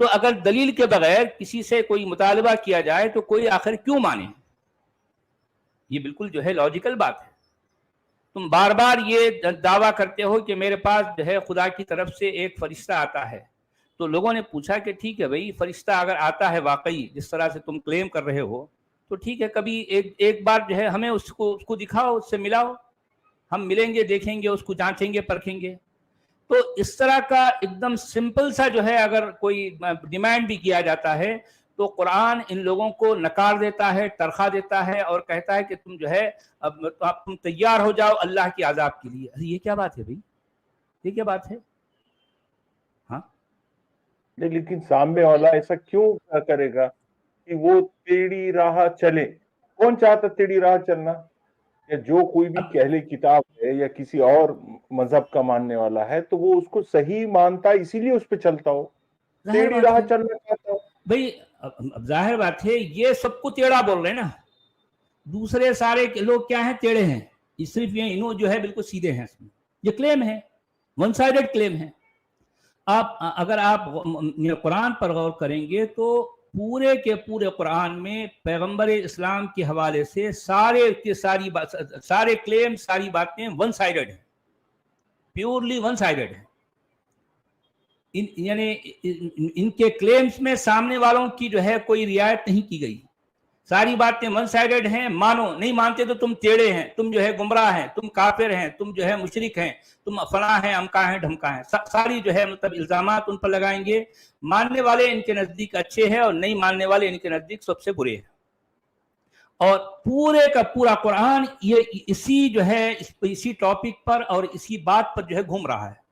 تو اگر دلیل کے بغیر کسی سے کوئی مطالبہ کیا جائے تو کوئی آخر کیوں مانے؟ یہ بالکل جو ہے لاجیکل بات ہے. تم بار بار یہ دعویٰ کرتے ہو کہ میرے پاس جو ہے خدا کی طرف سے ایک فرشتہ آتا ہے. تو لوگوں نے پوچھا کہ ٹھیک ہے بھائی، فرشتہ اگر آتا ہے واقعی جس طرح سے تم کلیم کر رہے ہو تو ٹھیک ہے، کبھی ایک بار جو ہے ہمیں اس کو دکھاؤ، اس سے ملاؤ، ہم ملیں گے، دیکھیں گے، اس کو جانچیں گے، پرکھیں گے. تو اس طرح کا ایک دم سمپل سا جو ہے اگر کوئی ڈیمانڈ بھی کیا جاتا ہے تو قرآن ان لوگوں کو نکار دیتا ہے، ترخا دیتا ہے اور کہتا ہے کہ تم جو ہے اب تم تیار ہو جاؤ اللہ کے عذاب کے لیے. یہ کیا بات ہے بھائی؟ یہ کیا بات ہے؟ ہاں نہیں، لیکن سامنے والا ایسا کیوں کرے گا کہ وہ ٹیڑھی راہ چلے؟ کون چاہتا ٹیڑھی راہ چلنا؟ یا جو کوئی بھی اہل کتاب ہے یا کسی اور مذہب کا ماننے والا ہے تو وہ اس کو صحیح مانتا ہے، اسی لیے اس پہ چلتا ہو، ٹیڑھی راہ چلنا چاہتا ہو. بھائی اب ظاہر بات ہے یہ سب کو ٹیڑھا بول رہے ہیں نا، دوسرے سارے لوگ کیا ہیں؟ ٹیڑھے ہیں. صرف یہ انہوں جو ہے بالکل سیدھے ہیں. یہ کلیم ہے، ون سائیڈڈ کلیم ہے. اگر آپ قرآن پر غور کریں گے تو پورے کے پورے قرآن میں پیغمبر اسلام کے حوالے سے سارے کلیم، ساری باتیں ون سائیڈڈ ہیں، پیورلی ون سائیڈڈ ہیں. یعنی ان کے کلیمز میں سامنے والوں کی جو ہے کوئی رعایت نہیں کی گئی. ساری باتیں ون سائیڈڈ ہیں. مانو، نہیں مانتے تو تم ٹیڑھے ہیں، تم جو ہے گمراہ ہیں، تم کافر ہیں، تم جو ہے مشرک ہیں، تم فلاں ہیں، امکا ہیں، ڈھمکا ہیں. ساری جو ہے مطلب الزامات ان پر لگائیں گے. ماننے والے ان کے نزدیک اچھے ہیں اور نہیں ماننے والے ان کے نزدیک سب سے برے ہیں. اور پورے کا پورا قرآن یہ اسی ٹاپک پر اور اسی بات پر جو ہے گھوم رہا ہے.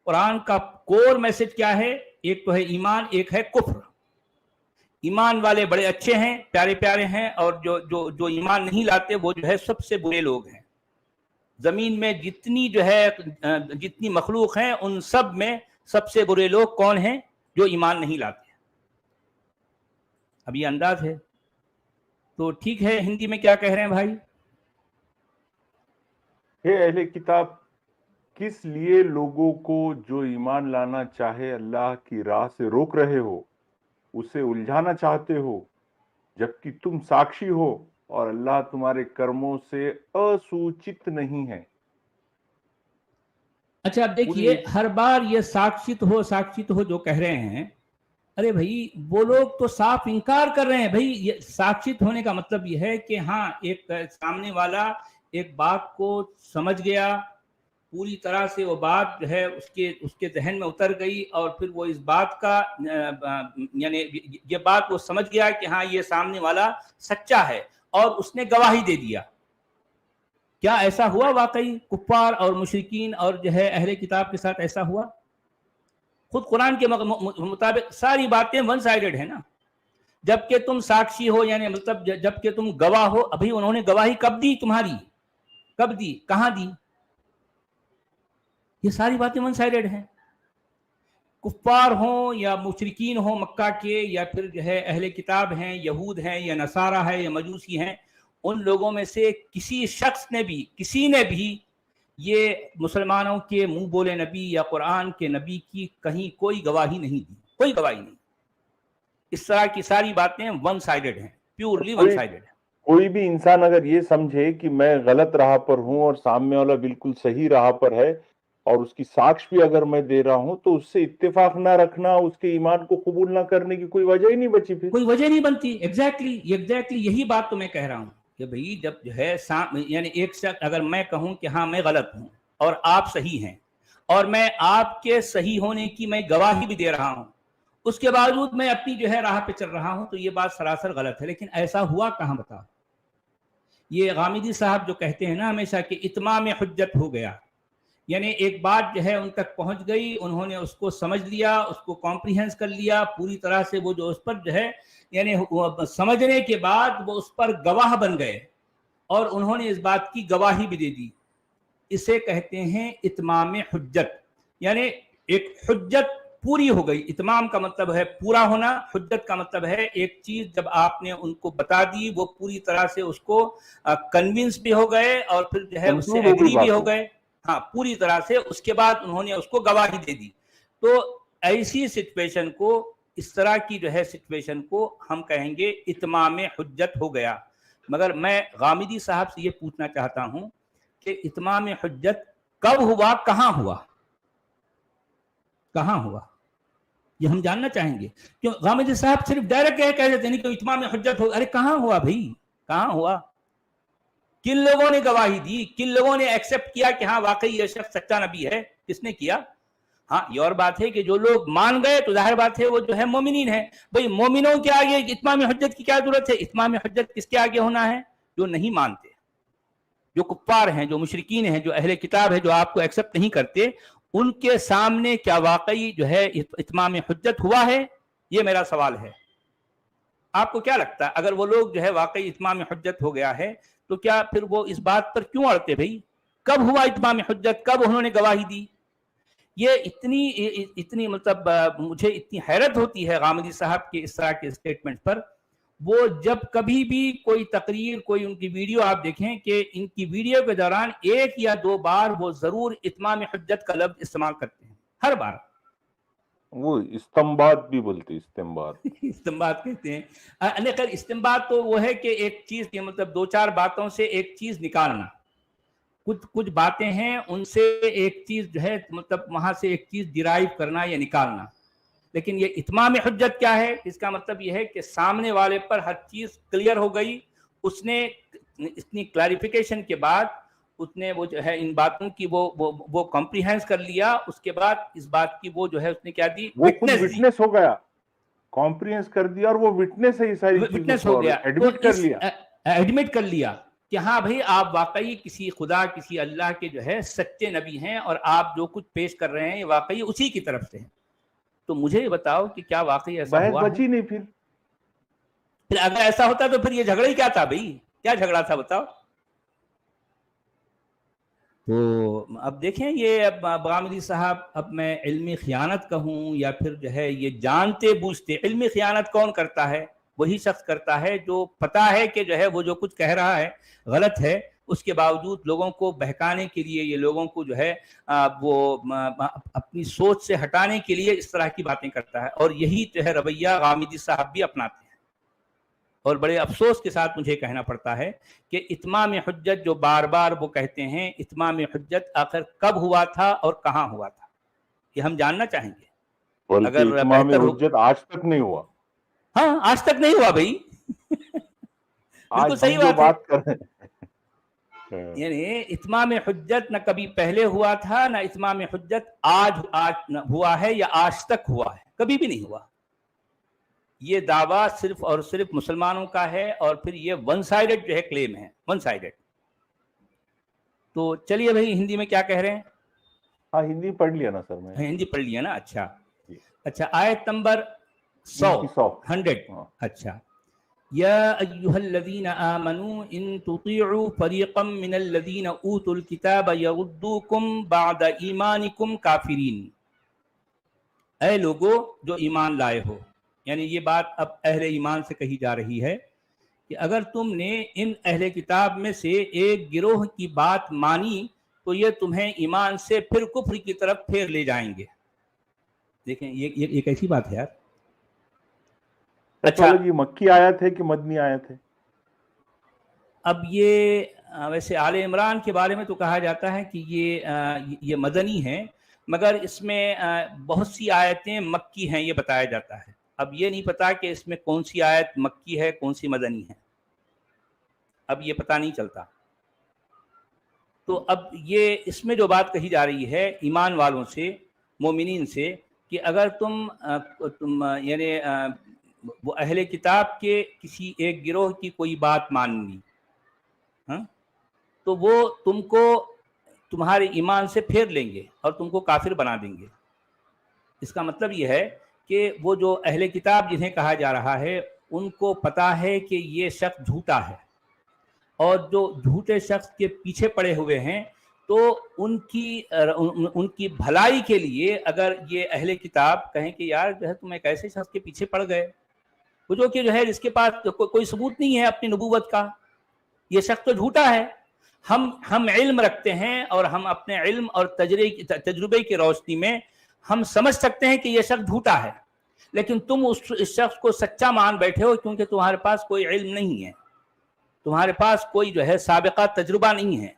قرآن کا کور میسج کیا ہے؟ ایک تو ہے ایمان، ایک ہے کفر. ایمان والے بڑے اچھے ہیں، پیارے پیارے ہیں، اور جو ایمان نہیں لاتے وہ جو ہے سب سے برے لوگ ہیں. زمین میں جتنی مخلوق ہیں ان سب میں سب سے برے لوگ کون ہیں؟ جو ایمان نہیں لاتے. اب یہ انداز ہے. تو ٹھیک ہے، ہندی میں کیا کہہ رہے ہیں بھائی؟ اہل کتاب، کس لیے لوگوں کو جو ایمان لانا چاہے اللہ کی راہ سے روک رہے ہو، اسے الجھانا چاہتے ہو، جبکہ تم ساکشی ہو اور اللہ تمہارے کرموں سے اسوچت نہیں ہے. اچھا اب دیکھیے، ہر بار یہ ساکشت ہو جو کہہ رہے ہیں، ارے بھائی وہ لوگ تو صاف انکار کر رہے ہیں. بھائی یہ ساکشت ہونے کا مطلب یہ ہے کہ ہاں ایک سامنے والا ایک بات کو سمجھ گیا، پوری طرح سے وہ بات جو ہے اس کے ذہن میں اتر گئی، اور پھر وہ اس بات کا یعنی یہ بات وہ سمجھ گیا کہ ہاں یہ سامنے والا سچا ہے، اور اس نے گواہی دے دیا. کیا ایسا ہوا واقعی کفار اور مشرکین اور جو ہے اہل کتاب کے ساتھ ایسا ہوا؟ خود قرآن کے مطابق ساری باتیں ون سائیڈڈ ہیں نا. جبکہ تم ساکشی ہو، یعنی مطلب جبکہ تم گواہ ہو. ابھی انہوں نے گواہی کب دی تمہاری؟ کب دی؟ کہاں دی؟ یہ ساری باتیں ون سائیڈڈ ہیں. کفار ہوں یا مشرکین ہوں مکہ کے، یا پھر جو ہے اہل کتاب ہیں، یہود ہیں یا نصارہ ہے یا مجوسی ہیں، ان لوگوں میں سے کسی نے بھی یہ مسلمانوں کے منہ بولے نبی یا قرآن کے نبی کی کہیں کوئی گواہی نہیں دی. کوئی گواہی نہیں. اس طرح کی ساری باتیں ون سائیڈڈ ہیں، پیورلی ون سائیڈڈ ہیں. کوئی بھی انسان اگر یہ سمجھے کہ میں غلط راہ پر ہوں اور سامنے والا بالکل صحیح راہ پر ہے، اور اس کی ساکش بھی اگر میں دے رہا ہوں، تو اس سے اتفاق نہ رکھنا، اس کے ایمان کو قبول نہ کرنے کی کوئی وجہ ہی نہیں بچی. پھر کوئی وجہ نہیں بنتی. ایگزیکٹلی یہی بات تو میں کہہ رہا ہوں کہ بھئی جب جو ہے یعنی ایک شخص اگر میں کہوں کہ ہاں میں غلط ہوں اور آپ صحیح ہیں، اور میں آپ کے صحیح ہونے کی میں گواہی بھی دے رہا ہوں، اس کے باوجود میں اپنی جو ہے راہ پہ چل رہا ہوں، تو یہ بات سراسر غلط ہے. لیکن ایسا ہوا کہاں بتا؟ یہ غامدی صاحب جو کہتے ہیں نا ہمیشہ کہ اتمام حجت ہو گیا، یعنی ایک بات جو ہے ان تک پہنچ گئی، انہوں نے اس کو سمجھ لیا، اس کو کمپریہنس کر لیا پوری طرح سے. وہ جو اس پر جو ہے یعنی سمجھنے کے بعد وہ اس پر گواہ بن گئے، اور انہوں نے اس بات کی گواہی بھی دے دی. اسے کہتے ہیں اتمام حجت. یعنی ایک حجت پوری ہو گئی. اتمام کا مطلب ہے پورا ہونا، حجت کا مطلب ہے ایک چیز جب آپ نے ان کو بتا دی، وہ پوری طرح سے اس کو کنونس بھی ہو گئے، اور پھر جو ہے اس سے ایگری بھی ہو گئے. ہاں پوری طرح سے. اس کے بعد انہوں نے اس کو گواہی دے دی. تو ایسی سچویشن کو، اس طرح کی جو ہے سچویشن کو ہم کہیں گے اتمام حجت ہو گیا. مگر میں غامدی صاحب سے یہ پوچھنا چاہتا ہوں کہ اتمام حجت کب ہوا، کہاں ہوا، کہاں ہوا، یہ ہم جاننا چاہیں گے. کیوں غامدی صاحب صرف ڈائریکٹ کہہ دیتے ہیں کہ اتمام حجت ہو. ارے کہاں ہوا بھائی، کہاں ہوا؟ کن لوگوں نے گواہی دی، کن لوگوں نے ایکسپٹ کیا کہ ہاں واقعی یہ شخص سچا نبی ہے؟ کس نے کیا؟ ہاں یہ اور بات ہے کہ جو لوگ مان گئے تو ظاہر بات ہے وہ جو ہے مومنین ہیں. بھئی مومنوں کے آگے اتمام حجت کی کیا ضرورت ہے؟ اتمام حجت کس کے آگے ہونا ہے؟ جو نہیں مانتے، جو کفار ہیں، جو مشرکین ہیں، جو اہل کتاب ہے، جو آپ کو ایکسپٹ نہیں کرتے، ان کے سامنے کیا واقعی جو ہے اتمام حجت ہوا ہے؟ یہ میرا سوال ہے. آپ کو کیا لگتا ہے اگر وہ لوگ جو ہے واقعی اتمام حجت ہو گیا ہے تو کیا پھر وہ اس بات پر کیوں اڑتے؟ بھئی کب ہوا اتمام حجت، کب انہوں نے گواہی دی؟ یہ اتنی مطلب مجھے اتنی حیرت ہوتی ہے غامدی صاحب کے اس طرح کے اسٹیٹمنٹ پر. وہ جب کبھی بھی کوئی تقریر، کوئی ان کی ویڈیو آپ دیکھیں کہ ان کی ویڈیو کے دوران ایک یا دو بار وہ ضرور اتمام حجت کا لفظ استعمال کرتے ہیں، ہر بار. وہ استنباط بھی بولتے، استنباط استنباط کہتے ہیں. لیکن استنباط تو وہ ہے کہ ایک چیز کی مطلب دو چار باتوں سے ایک چیز نکالنا. کچھ باتیں ہیں ان سے ایک چیز جو ہے مطلب وہاں سے ایک چیز ڈیرائیو کرنا یا نکالنا. لیکن یہ اتمام حجت کیا ہے؟ اس کا مطلب یہ ہے کہ سامنے والے پر ہر چیز کلیئر ہو گئی، اس نے اتنی کلیریفیکیشن کے بعد اس نے وہ جو ہے ان باتوں کی وہ کمپریہنس کر لیا. اس کے بعد اس بات کی وہ جو ہے اس نے کیا دی؟ وہ خود وٹنس ہو گیا، کمپریہنس کر دیا، اور وہ وٹنس ہے، یہ ساری وٹنس ہو گیا، ایڈمٹ کر لیا کہ ہاں بھائی آپ واقعی کسی خدا، کسی اللہ کے جو ہے سچے نبی ہیں، اور آپ جو کچھ پیش کر رہے ہیں یہ واقعی اسی کی طرف سے ہیں. تو مجھے یہ بتاؤ کہ کیا واقعی ایسا بحث ہوا ہے؟ بچی نہیں. پھر اگر ایسا ہوتا تو پھر یہ جھگڑا ہی کیا تھا بھائی؟ کیا جھگڑا تھا بتاؤ؟ تو اب دیکھیں یہ اب غامدی صاحب، اب میں علمی خیانت کہوں یا پھر جو ہے یہ جانتے بوجھتے، علمی خیانت کون کرتا ہے؟ وہی شخص کرتا ہے جو پتا ہے کہ جو ہے وہ جو کچھ کہہ رہا ہے غلط ہے، اس کے باوجود لوگوں کو بہکانے کے لیے، یہ لوگوں کو جو ہے وہ اپنی سوچ سے ہٹانے کے لیے اس طرح کی باتیں کرتا ہے. اور یہی جو ہے رویہ غامدی صاحب بھی اپناتے ہیں. اور بڑے افسوس کے ساتھ مجھے کہنا پڑتا ہے کہ اتمام حجت جو بار بار وہ کہتے ہیں، اتمام حجت آخر کب ہوا تھا اور کہاں ہوا تھا، یہ ہم جاننا چاہیں گے. بلکہ اتمام حجت آج تک نہیں ہوا. ہاں آج تک نہیں ہوا بھائی. بالکل صحیح بات کر رہے ہیں. یعنی اتمام حجت نہ کبھی پہلے ہوا تھا، نہ اتمام حجت آج ہوا ہے یا آج تک ہوا ہے، کبھی بھی نہیں ہوا. یہ دعویٰ صرف اور صرف مسلمانوں کا ہے، اور پھر یہ ون سائیڈڈ جو ہے کلیم ہے، ون سائیڈڈ. تو چلیے بھائی ہندی میں کیا کہہ رہے ہیں؟ ہاں ہندی پڑھ لیا نا سر میں. ہندی پڑھ لیا نا. اچھا آیت نمبر 100. اچھا یا ایھا الذین آمنوا ان تطیعوا فریقا من الذین اوتوا الکتاب یردوکم بعد ایمانکم کافرین. اے لوگو جو ایمان لائے ہو، یعنی یہ بات اب اہل ایمان سے کہی جا رہی ہے کہ اگر تم نے ان اہل کتاب میں سے ایک گروہ کی بات مانی تو یہ تمہیں ایمان سے پھر کفر کی طرف پھیر لے جائیں گے. دیکھیں یہ کیسی بات ہے یار. اچھا یہ مکی آیت ہے کہ مدنی آیت ہے؟ اب یہ ویسے آل عمران کے بارے میں تو کہا جاتا ہے کہ یہ مدنی ہے، مگر اس میں بہت سی آیتیں مکی ہیں یہ بتایا جاتا ہے. اب یہ نہیں پتا کہ اس میں کون سی آیت مکی ہے کون سی مدنی ہے، اب یہ پتہ نہیں چلتا. تو اب یہ اس میں جو بات کہی جا رہی ہے ایمان والوں سے، مومنین سے، کہ اگر تم یعنی وہ اہل کتاب کے کسی ایک گروہ کی کوئی بات ماننی تو وہ تم کو تمہارے ایمان سے پھیر لیں گے اور تم کو کافر بنا دیں گے. اس کا مطلب یہ ہے کہ وہ جو اہل کتاب جنہیں کہا جا رہا ہے ان کو پتا ہے کہ یہ شخص جھوٹا ہے، اور جو جھوٹے شخص کے پیچھے پڑے ہوئے ہیں تو ان کی بھلائی کے لیے اگر یہ اہل کتاب کہیں کہ یار جو ہے تم ایک ایسے شخص کے پیچھے پڑ گئے وہ جو کہ جو ہے جس کے پاس کوئی ثبوت نہیں ہے اپنی نبوت کا، یہ شخص تو جھوٹا ہے، ہم علم رکھتے ہیں اور ہم اپنے علم اور تجربے کی روشنی میں ہم سمجھ سکتے ہیں کہ یہ شخص جھوٹا ہے، لیکن تم اس شخص کو سچا مان بیٹھے ہو کیونکہ تمہارے پاس کوئی علم نہیں ہے، تمہارے پاس کوئی جو ہے سابقہ تجربہ نہیں ہے۔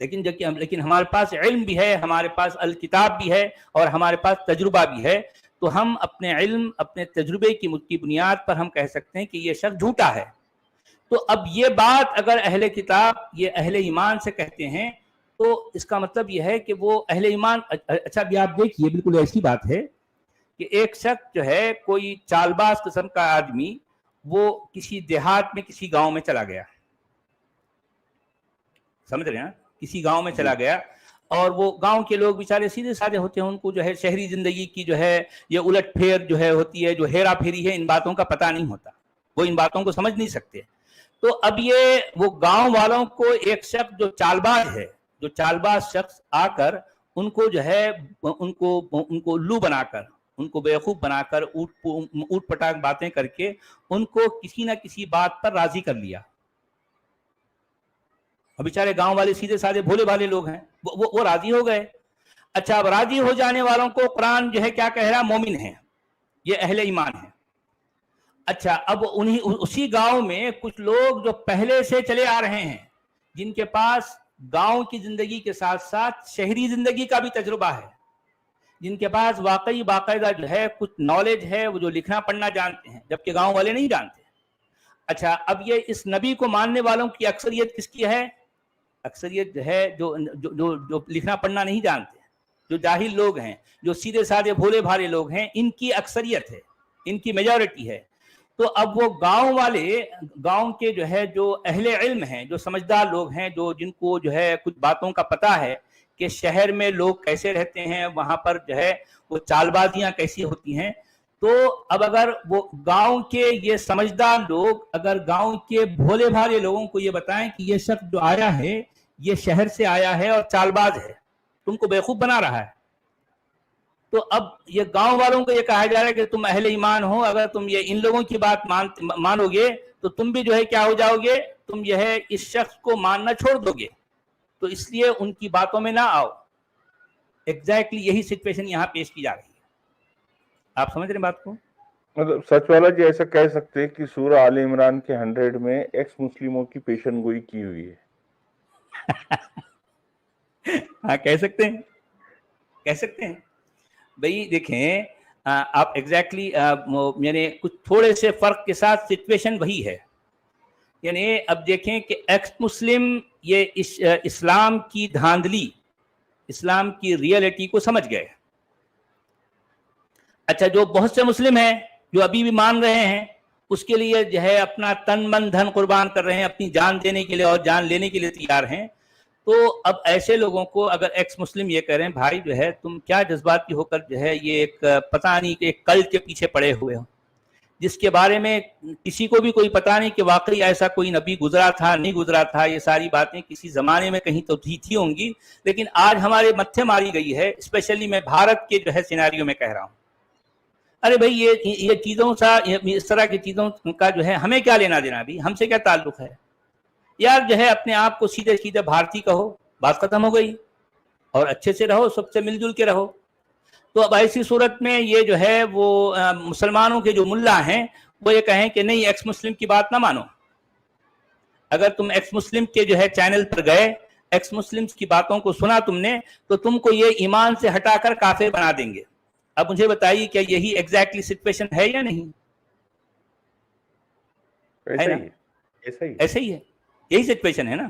لیکن ہمارے پاس علم بھی ہے، ہمارے پاس الکتاب بھی ہے، اور ہمارے پاس تجربہ بھی ہے، تو ہم اپنے علم، اپنے تجربے کی بنیاد پر ہم کہہ سکتے ہیں کہ یہ شخص جھوٹا ہے۔ تو اب یہ بات اگر اہل کتاب یہ اہل ایمان سے کہتے ہیں تو اس کا مطلب یہ ہے کہ وہ اہل ایمان، اچھا ابھی آپ دیکھیے بالکل ایسی بات ہے کہ ایک شخص جو ہے کوئی چال باز قسم کا آدمی، وہ کسی دیہات میں کسی گاؤں میں چلا گیا، سمجھ رہے ہیں، کسی گاؤں میں چلا گیا، اور وہ گاؤں کے لوگ بیچارے سیدھے سادے ہوتے ہیں، ان کو جو ہے شہری زندگی کی جو ہے یہ الٹ پھیر جو ہے ہوتی ہے، جو ہیرا پھیری ہے، ان باتوں کا پتہ نہیں ہوتا، وہ ان باتوں کو سمجھ نہیں سکتے۔ تو اب یہ وہ گاؤں والوں کو ایک شخص جو چال باز ہے، جو چال باز شخص آ کر ان کو جو ہے ان کو الو بنا کر، ان کو بیوقوف بنا کر، اوٹ پٹاک باتیں کر کے ان کو کسی نہ کسی بات پر راضی کر لیا۔ اور بیچارے گاؤں والے سیدھے سادے بھولے بھالے لوگ ہیں، وہ راضی ہو گئے۔ اچھا، اب راضی ہو جانے والوں کو قرآن جو ہے کیا کہہ رہا؟ مومن ہے، یہ اہل ایمان ہے۔ اچھا، اب اسی گاؤں میں کچھ لوگ جو پہلے سے چلے آ رہے ہیں، جن کے پاس گاؤں کی زندگی کے ساتھ ساتھ شہری زندگی کا بھی تجربہ ہے، جن کے پاس واقعی باقاعدہ جو ہے کچھ نالج ہے، وہ جو لکھنا پڑھنا جانتے ہیں، جبکہ گاؤں والے نہیں جانتے۔ اچھا، اب یہ اس نبی کو ماننے والوں کی اکثریت کس کی ہے؟ اکثریت جو ہے جو لکھنا پڑھنا نہیں جانتے، جو جاہل لوگ ہیں، جو سیدھے سادے بھولے بھالے لوگ ہیں، ان کی اکثریت ہے، ان کی میجورٹی ہے۔ تو اب وہ گاؤں والے، گاؤں کے جو ہے جو اہل علم ہیں، جو سمجھدار لوگ ہیں، جن کو جو ہے کچھ باتوں کا پتہ ہے کہ شہر میں لوگ کیسے رہتے ہیں، وہاں پر جو ہے وہ چال بازیاں کیسی ہوتی ہیں، تو اب اگر وہ گاؤں کے یہ سمجھدار لوگ اگر گاؤں کے بھولے بھالے لوگوں کو یہ بتائیں کہ یہ شخص جو آیا ہے یہ شہر سے آیا ہے اور چال باز ہے، تم کو بیوقوف بنا رہا ہے، تو اب یہ گاؤں والوں کو یہ کہا جا رہا ہے کہ تم اہل ایمان ہو، اگر تم یہ ان لوگوں کی بات مانو گے تو تم بھی جو ہے کیا ہو جاؤ گے، تم یہ ہے اس شخص کو ماننا چھوڑ دو گے، تو اس لیے ان کی باتوں میں نہ آؤ۔ ایگزیکٹلی یہی سچویشن یہاں پیش کی جا رہی ہے۔ آپ سمجھ رہے ہیں بات کو؟ مطلب سچ والا جی ایسا کہہ سکتے ہیں کہ سورہ آل عمران کے 100 میں ایکس مسلموں کی پیشن گوئی کی ہوئی ہے۔ ہاں کہہ سکتے ہیں، کہہ سکتے ہیں۔ بھئی دیکھیں، آپ ایگزیکٹلی یعنی کچھ تھوڑے سے فرق کے ساتھ سچویشن وہی ہے۔ یعنی اب دیکھیں کہ ایکس مسلم یہ اسلام کی دھاندلی، اسلام کی ریئلٹی کو سمجھ گئے۔ اچھا، جو بہت سے مسلم ہیں جو ابھی بھی مان رہے ہیں، اس کے لیے جو ہے اپنا تن من دھن قربان کر رہے ہیں، اپنی جان دینے کے لیے اور جان لینے کے لیے تیار ہیں، تو اب ایسے لوگوں کو اگر ایکس مسلم یہ کہہ رہے ہیں بھائی جو ہے تم کیا جذباتی ہو کر جو ہے یہ ایک پتہ نہیں کہ ایک کلٹ کے پیچھے پڑے ہوئے ہو، جس کے بارے میں کسی کو بھی کوئی پتہ نہیں کہ واقعی ایسا کوئی نبی گزرا تھا نہیں گزرا تھا، یہ ساری باتیں کسی زمانے میں کہیں تو تھی ہوں گی، لیکن آج ہمارے متھے ماری گئی ہے، اسپیشلی میں بھارت کے جو ہے سیناریو میں کہہ رہا ہوں۔ ارے بھائی یہ چیزوں سا اس طرح کی چیزوں کا جو ہے ہمیں کیا لینا دینا، بھی ہم سے کیا تعلق ہے یار، جو ہے اپنے آپ کو سیدھے سیدھے بھارتی کہو، بات ختم ہو گئی، اور اچھے سے رہو، سب سے مل جل کے رہو۔ تو اب ایسی صورت میں یہ جو ہے وہ مسلمانوں کے جو ملا ہیں وہ یہ کہیں کہ نہیں ایکس مسلم کی بات نہ مانو۔ اگر تم ایکس مسلم کے جو ہے چینل پر گئے، ایکس مسلم کی باتوں کو سنا تم نے، تو تم کو یہ ایمان سے ہٹا کر کافر بنا دیں گے۔ اب مجھے بتائیے کیا یہی ایگزیکٹلی سچویشن ہے یا نہیں؟ ایسا ہی ہے، یہی سچویشن ہے نا۔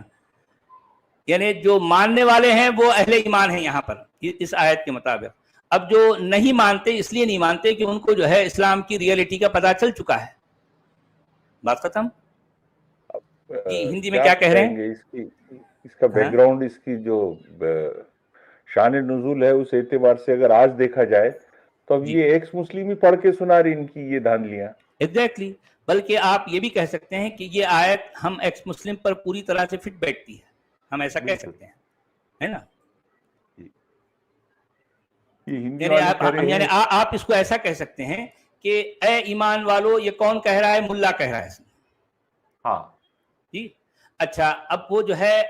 یعنی جو ماننے والے ہیں وہ اہل ایمان ہیں یہاں پر اس آیت کے مطابق، اب جو نہیں مانتے اس لیے نہیں مانتے کہ ان کو جو ہے اسلام کی ریئلٹی کا پتہ چل چکا ہے۔ بات ختم۔ ہندی میں کیا کہہ رہے ہیں؟ اس کا بیک گراؤنڈ، اس کی جو شان نزول ہے اس اعتبار سے اگر آج دیکھا جائے تو اب یہ ایکس مسلم ہی پڑھ کے سنا رہی ان کی یہ دھاندلیاں۔ ایگزیکٹلی، بلکہ آپ یہ بھی کہہ سکتے ہیں کہ یہ آیت ہم ایکس مسلم پر پوری طرح سے فٹ بیٹھتی ہے، ہم ایسا کہہ سکتے ہیں، ہے نا۔ یعنی آپ اس کو ایسا کہہ سکتے ہیں کہ اے ایمان والو، یہ کون کہہ رہا ہے؟ ملا کہہ رہا ہے۔ ہاں جی۔ اچھا، اب وہ جو ہے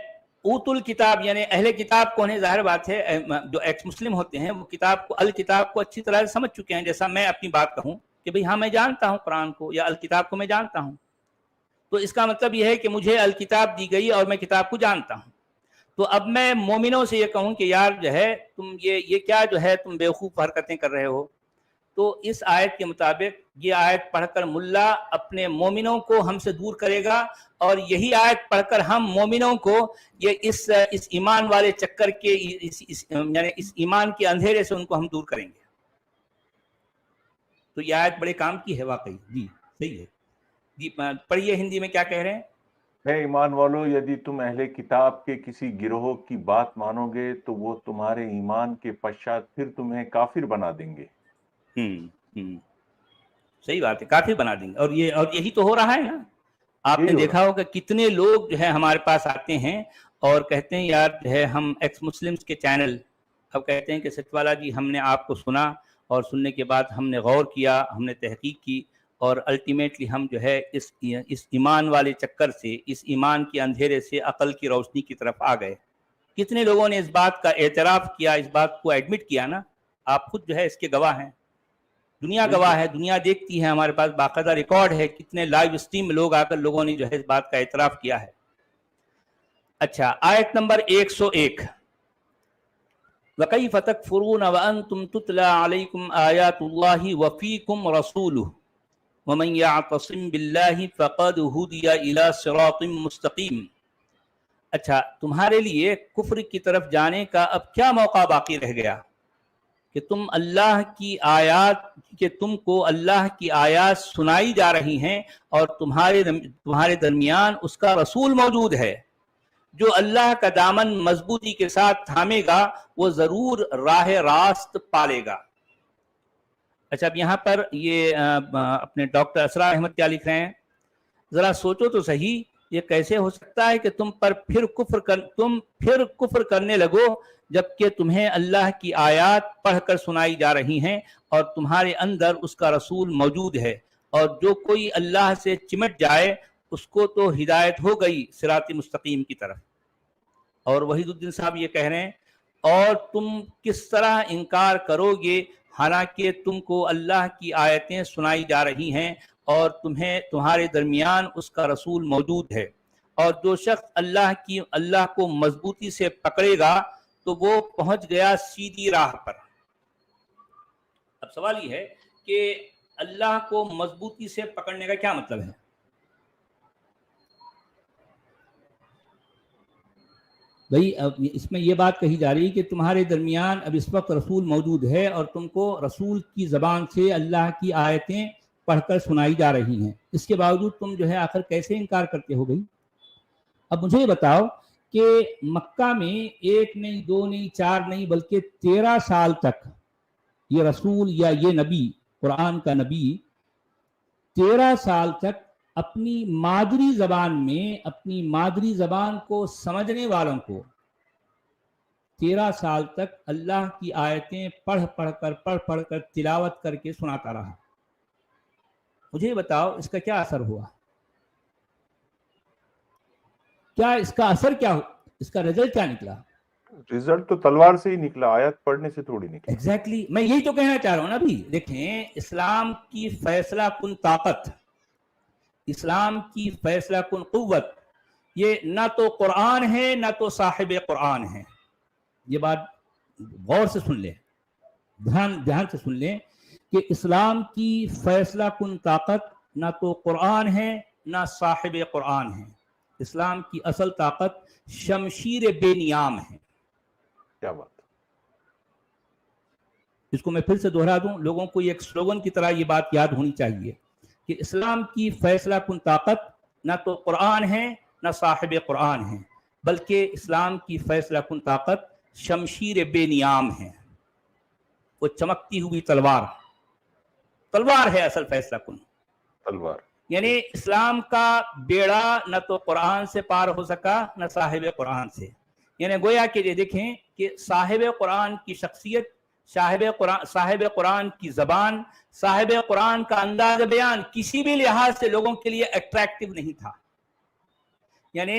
اوتل کتاب یعنی اہل کتاب کو انہیں ظاہر بات ہے جو ایکس مسلم ہوتے ہیں وہ کتاب کو الکتاب کو اچھی طرح سے سمجھ چکے ہیں. جیسا میں اپنی بات کہوں کہ بھئی ہاں میں جانتا ہوں قرآن کو یا الکتاب کو میں جانتا ہوں, تو اس کا مطلب یہ ہے کہ مجھے الکتاب دی گئی اور میں کتاب کو جانتا ہوں. تو اب میں مومنوں سے یہ کہوں کہ یار جو ہے تم یہ کیا جو ہے تم بیوقوف حرکتیں کر رہے ہو, تو اس آیت کے مطابق یہ آیت پڑھ کر ملا اپنے مومنوں کو ہم سے دور کرے گا, اور یہی آیت پڑھ کر ہم مومنوں کو یہ اس ایمان والے چکر کے یعنی اس ایمان کے اندھیرے سے ان کو ہم دور کریں گے. تو یہ آیت بڑے کام کی ہے واقعی. جی صحیح ہے. جی پڑھیے ہندی میں کیا کہہ رہے ہیں. اے ایمان والو, یدی تم اہل کتاب کے کسی گروہ کی بات مانو گے تو وہ تمہارے ایمان کے پشچات پھر تمہیں کافر بنا دیں گے. صحیح بات ہے, کافر بنا دیں گے. اور یہی تو ہو رہا ہے نا. آپ نے دیکھا ہوگا کتنے لوگ جو ہے ہمارے پاس آتے ہیں اور کہتے ہیں یار جو ہے ہم ایکس مسلمز کے چینل, اب کہتے ہیں کہ سچوالا جی ہم نے آپ کو سنا اور سننے کے بعد ہم نے غور کیا, ہم نے تحقیق کی, اور الٹیمیٹلی ہم جو ہے اس ایمان والے چکر سے, اس ایمان کے اندھیرے سے عقل کی روشنی کی طرف آ گئے. کتنے لوگوں نے اس بات کا اعتراف کیا, اس بات کو ایڈمٹ کیا نا. آپ خود جو ہے اس کے گواہ ہیں, دنیا گواہ ہے, دنیا دیکھتی ہے, ہمارے پاس باقاعدہ ریکارڈ ہے, کتنے لائیو اسٹریم میں لوگ آ کر لوگوں نے جو ہے اس بات کا اعتراف کیا ہے. اچھا, آیت نمبر 101, وَكَيْفَ تَكْفُرُونَ وَأَنْتُمْ تُتْلَى عَلَيْكُمْ آيَاتُ اللَّهِ وَفِيكُمْ رَسُولُهُ وَمَنْ يَعْتَصِمْ بِاللَّهِ فَقَدْ هُدِيَ إِلَى صِرَاطٍ مُسْتَقِيمٍ. اچھا, تمہارے لیے کفر کی طرف جانے کا اب کیا موقع باقی رہ گیا کہ تم اللہ کی آیات, کہ تم کو اللہ کی آیات سنائی جا رہی ہیں اور تمہارے درمیان اس کا رسول موجود ہے. جو اللہ کا دامن مضبوطی کے ساتھ تھامے گا وہ ضرور راہ راست پالے گا. اچھا, اب یہاں پر یہ اپنے ڈاکٹر اسرار احمد کیا لکھ رہے ہیں, ذرا سوچو تو صحیح, یہ کیسے ہو سکتا ہے کہ تم پھر کفر کرنے لگو جبکہ تمہیں اللہ کی آیات پڑھ کر سنائی جا رہی ہیں اور تمہارے اندر اس کا رسول موجود ہے, اور جو کوئی اللہ سے چمٹ جائے اس کو تو ہدایت ہو گئی صراط مستقیم کی طرف. اور وحید الدین صاحب یہ کہہ رہے ہیں, اور تم کس طرح انکار کرو گے حالانکہ تم کو اللہ کی آیتیں سنائی جا رہی ہیں اور تمہارے درمیان اس کا رسول موجود ہے, اور جو شخص اللہ کو مضبوطی سے پکڑے گا تو وہ پہنچ گیا سیدھی راہ پر. اب سوال یہ ہے کہ اللہ کو مضبوطی سے پکڑنے کا کیا مطلب ہے. بھئی اب اس میں یہ بات کہی جا رہی ہے کہ تمہارے درمیان اب اس وقت رسول موجود ہے اور تم کو رسول کی زبان سے اللہ کی آیتیں پڑھ کر سنائی جا رہی ہیں, اس کے باوجود تم جو ہے آخر کیسے انکار کرتے ہو گئی. اب مجھے یہ بتاؤ کہ مکہ میں 1 نہیں 2 نہیں 4 نہیں بلکہ 13 سال تک یہ رسول یا یہ نبی, قرآن کا نبی 13 سال تک اپنی مادری زبان میں, اپنی مادری زبان کو سمجھنے والوں کو 13 سال تک اللہ کی آیتیں پڑھ کر تلاوت کر کے سناتا رہا. مجھے بتاؤ اس کا کیا اثر ہوا, کیا اس کا اثر کیا ہو, اس کا رزلٹ کیا نکلا. رزلٹ تو تلوار سے ہی نکلا, آیت پڑھنے سے تھوڑی نکلا. ایگزیکٹلی, میں یہی تو کہنا چاہ رہا ہوں نا. بھی دیکھیں, اسلام کی فیصلہ کن طاقت, اسلام کی فیصلہ کن قوت, یہ نہ تو قرآن ہے نہ تو صاحب قرآن ہے. یہ بات غور سے سن لیں, دھیان سے سن لیں کہ اسلام کی فیصلہ کن طاقت نہ تو قرآن ہے نہ صاحب قرآن ہے. اسلام کی اصل طاقت شمشیر بے نیام ہے. کیا بات. اس کو میں پھر سے دوہرا دوں, لوگوں کو یہ ایک سلوگن کی طرح یہ بات یاد ہونی چاہیے کہ اسلام کی فیصلہ کن طاقت نہ تو قرآن ہے نہ صاحب قرآن ہے, بلکہ اسلام کی فیصلہ کن طاقت شمشیر بے نیام ہے. وہ چمکتی ہوئی تلوار ہے اصل فیصلہ کن تلوار. یعنی اسلام کا بیڑا نہ تو قرآن سے پار ہو سکا نہ صاحب قرآن سے. یعنی گویا کہ یہ دیکھیں کہ صاحب قرآن کی شخصیت, صاحب قرآن کی زبان, صاحب قرآن کا انداز بیان کسی بھی لحاظ سے لوگوں کے لیے اٹریکٹیو نہیں تھا. یعنی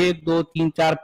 1 2 3 4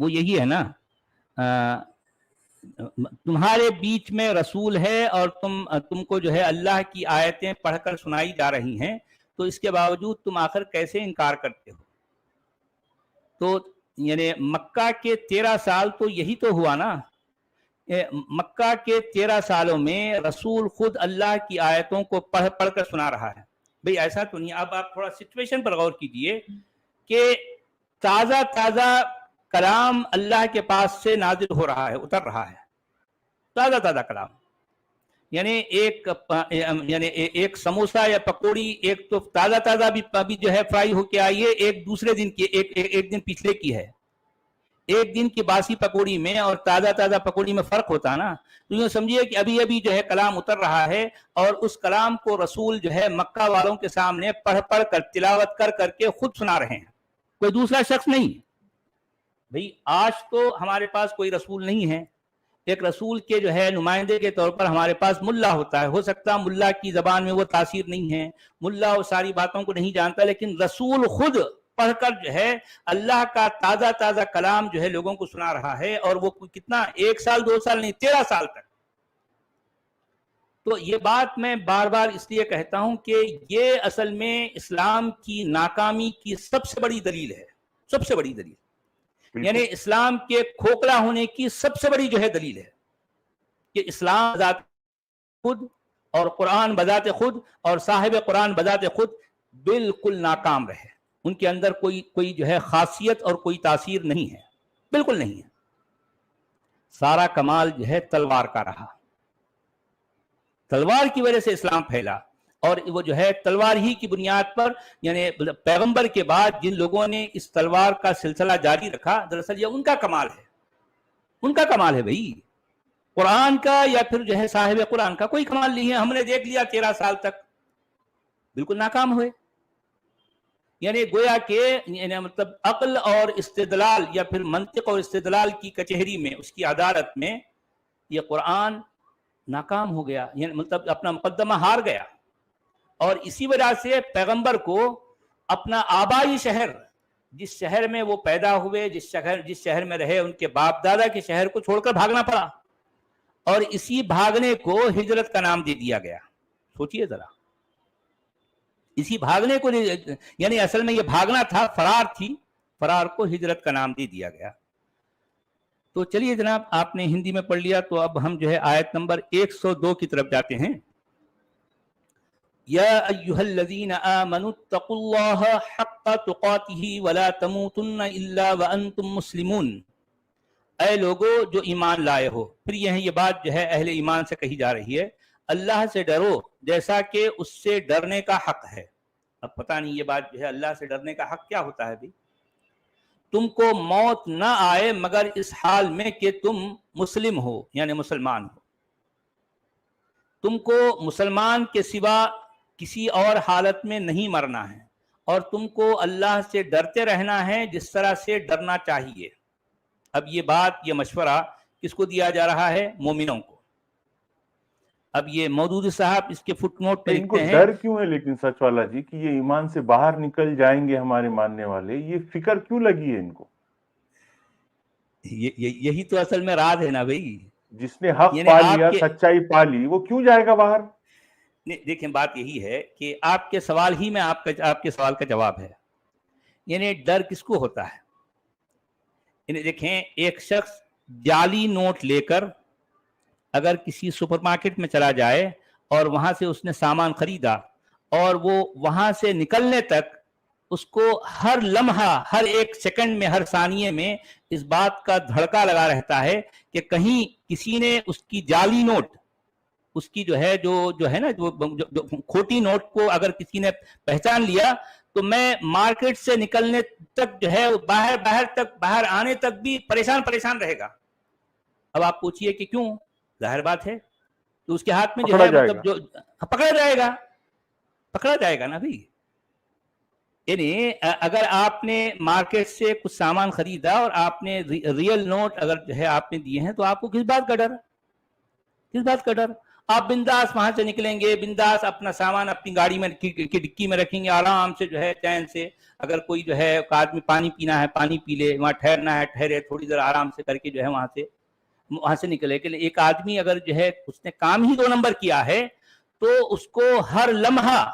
وہ یہی ہے نا، تمہارے بیچ میں رسول ہے اور تم کو جو ہے اللہ کی آیتیں پڑھ کر سنائی جا رہی ہیں، تو اس کے باوجود تم آخر کیسے انکار کرتے ہو؟ تو یعنی مکہ کے 13 سال تو یہی تو ہوا نا، مکہ کے 13 سالوں میں رسول خود اللہ کی آیتوں کو پڑھ پڑھ کر سنا رہا ہے. بھئی ایسا تو نہیں. اب آپ تھوڑا سچویشن پر غور کیجئے کہ تازہ تازہ کلام اللہ کے پاس سے نازل ہو رہا ہے، اتر رہا ہے، تازہ تازہ کلام. یعنی ایک سموسہ یا پکوڑی ایک تو تازہ تازہ بھی جو ہے فرائی ہو کے آئی ہے، ایک دوسرے دن کی، ایک دن پچھلے کی ہے. ایک دن کی باسی پکوڑی میں اور تازہ تازہ پکوڑی میں فرق ہوتا نا. تو یوں سمجھیے کہ ابھی ابھی جو ہے کلام اتر رہا ہے اور اس کلام کو رسول جو ہے مکہ والوں کے سامنے پڑھ پڑھ کر تلاوت کر کر کے خود سنا رہے ہیں، کوئی دوسرا شخص نہیں. بھئی آج تو ہمارے پاس کوئی رسول نہیں ہے. ایک رسول کے جو ہے نمائندے کے طور پر ہمارے پاس ملا ہوتا ہے. ہو سکتا ملا کی زبان میں وہ تاثیر نہیں ہے، ملا وہ ساری باتوں کو نہیں جانتا، لیکن رسول خود پڑھ کر جو ہے اللہ کا تازہ تازہ کلام جو ہے لوگوں کو سنا رہا ہے. اور وہ کتنا، 1 سال 2 سال نہیں، 13 سال تک. تو یہ بات میں بار بار اس لیے کہتا ہوں کہ یہ اصل میں اسلام کی ناکامی کی سب سے بڑی دلیل ہے، سب سے بڑی دلیل. یعنی اسلام کے کھوکھلا ہونے کی سب سے بڑی جو ہے دلیل ہے کہ اسلام بذات خود اور قرآن بذات خود اور صاحب قرآن بذات خود بالکل ناکام رہے. ان کے اندر کوئی جو ہے خاصیت اور کوئی تاثیر نہیں ہے، بالکل نہیں ہے. سارا کمال جو ہے تلوار کا رہا. تلوار کی وجہ سے اسلام پھیلا، اور وہ جو ہے تلوار ہی کی بنیاد پر، یعنی پیغمبر کے بعد جن لوگوں نے اس تلوار کا سلسلہ جاری رکھا، دراصل یہ ان کا کمال ہے. ان کا کمال ہے بھائی، قرآن کا یا پھر جو ہے صاحب قرآن کا کوئی کمال نہیں ہے. ہم نے دیکھ لیا 13 سال تک بالکل ناکام ہوئے. یعنی گویا کہ مطلب عقل اور استدلال یا پھر منطق اور استدلال کی کچہری میں، اس کی عدالت میں یہ قرآن ناکام ہو گیا، یعنی مطلب اپنا مقدمہ ہار گیا. اور اسی وجہ سے پیغمبر کو اپنا آبائی شہر، جس شہر میں وہ پیدا ہوئے، جس شہر میں رہے، ان کے باپ دادا کے شہر کو چھوڑ کر بھاگنا پڑا. اور اسی بھاگنے کو ہجرت کا نام دے دیا گیا. سوچئے ذرا، اسی بھاگنے کو، یعنی اصل میں یہ بھاگنا تھا، فرار تھی، فرار کو ہجرت کا نام دے دیا گیا. تو چلیے جناب، آپ نے ہندی میں پڑھ لیا، تو اب ہم جو ہے آیت نمبر 102 کی طرف جاتے ہیں. یا ایھا الذین آمنوا اتقوا اللہ حق تقاتہ ولا تموتن الا وانتم مسلمون. اے لوگو جو ایمان لائے ہو. پھر یہ بات جو ہے اہل ایمان سے کہی جا رہی ہے، اللہ سے ڈرو جیسا کہ اس سے ڈرنے کا حق ہے. اب پتہ نہیں یہ بات جو ہے اللہ سے ڈرنے کا حق کیا ہوتا ہے بھی. تم کو موت نہ آئے مگر اس حال میں کہ تم مسلم ہو، یعنی مسلمان ہو. تم کو مسلمان کے سوا کسی اور حالت میں نہیں مرنا ہے، اور تم کو اللہ سے ڈرتے رہنا ہے جس طرح سے ڈرنا چاہیے. اب یہ بات، یہ مشورہ کس کو دیا جا رہا ہے؟ مومنوں کو. اب یہ مودودی صاحب اس کے فٹ نوٹ پہ لکھتے ہیں، ڈر کیوں ہے لیکن سچ والا جی کہ یہ ایمان سے باہر نکل جائیں گے ہمارے ماننے والے، یہ فکر کیوں لگی ہے ان کو؟ یہی تو اصل میں راز ہے نا بھائی. جس نے حق پا لیا، سچائی پا لی، وہ کیوں جائے گا باہر؟ دیکھیں بات یہی ہے کہ آپ کے سوال ہی میں آپ کے سوال کا جواب ہے. یعنی ڈر کس کو ہوتا ہے؟ یعنی دیکھیں، ایک شخص جعلی نوٹ لے کر اگر کسی سپر مارکیٹ میں چلا جائے اور وہاں سے اس نے سامان خریدا، اور وہ وہاں سے نکلنے تک اس کو ہر لمحہ، ہر ایک سیکنڈ میں، ہر ثانیے میں اس بات کا دھڑکا لگا رہتا ہے کہ کہیں کسی نے اس کی جعلی نوٹ، اس کی جو ہے نا جو کھوٹی نوٹ کو اگر کسی نے پہچان لیا تو میں مارکیٹ سے نکلنے تک جو ہے باہر آنے تک بھی پریشان رہے گا. اب آپ پوچھئے کہ کیوں؟ ظاہر بات ہے تو اس کے ہاتھ میں جو ہے مطلب جو پکڑا جائے گا نا بھائی. یعنی اگر آپ نے مارکیٹ سے کچھ سامان خریدا اور آپ نے ریئل نوٹ اگر جو ہے آپ نے دیے ہیں، تو آپ کو کس بات کا ڈر؟ آپ بنداس وہاں سے نکلیں گے، بنداس اپنا سامان اپنی گاڑی میں کی ڈکی میں رکھیں گے، آرام سے جو ہے چین سے، اگر کوئی جو ہے آدمی پانی پینا ہے پانی پی لے، وہاں ٹھہرنا ہے ٹھہرے، تھوڑی دیر آرام سے کر کے جو ہے وہاں سے نکلے. کہ ایک آدمی اگر جو ہے اس نے کام ہی 2 نمبر کیا ہے تو اس کو ہر لمحہ،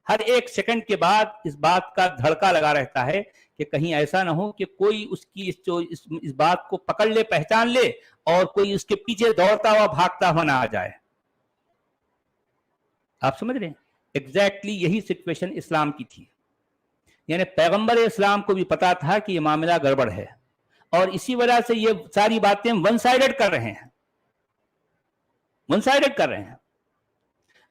ہر 1 سیکنڈ کے بعد اس بات کا دھڑکا لگا رہتا ہے کہ کہیں ایسا نہ ہو کہ کوئی اس کی اس بات کو پکڑ لے، پہچان لے، اور کوئی اس کے پیچھے دوڑتا ہوا بھاگتا ہوا نہ آ جائے. آپ سمجھ رہے ہیں؟ ایگزیکٹلی یہی سچویشن اسلام کی تھی. یعنی پیغمبر اسلام کو بھی پتا تھا کہ یہ معاملہ گڑبڑ ہے، اور اسی وجہ سے یہ ساری باتیں ون سائیڈڈ کر رہے ہیں، ون سائیڈڈ کر رہے ہیں.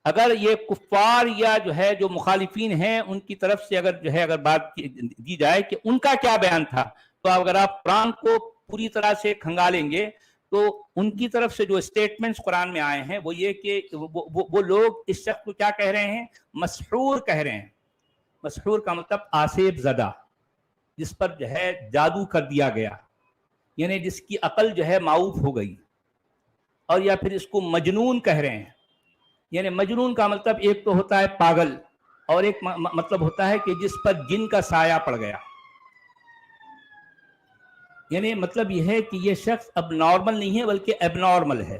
اگر یہ کفار یا جو ہے جو مخالفین ہیں ان کی طرف سے اگر بات دی جائے کہ ان کا کیا بیان تھا، تو اگر آپ قرآن کو پوری طرح سے کھنگالیں گے تو ان کی طرف سے جو اسٹیٹمنٹس قرآن میں آئے ہیں وہ یہ کہ وہ لوگ اس شخص کو کیا کہہ رہے ہیں؟ مسحور کہہ رہے ہیں. مسحور کا مطلب آسیب زدہ، جس پر جو ہے جادو کر دیا گیا، یعنی جس کی عقل جو ہے معوف ہو گئی. اور یا پھر اس کو مجنون کہہ رہے ہیں. یعنی مجنون کا مطلب ایک تو ہوتا ہے پاگل، اور ایک مطلب ہوتا ہے کہ جس پر جن کا سایہ پڑ گیا. یعنی مطلب یہ ہے کہ یہ شخص اب نارمل نہیں ہے بلکہ اب نارمل ہے.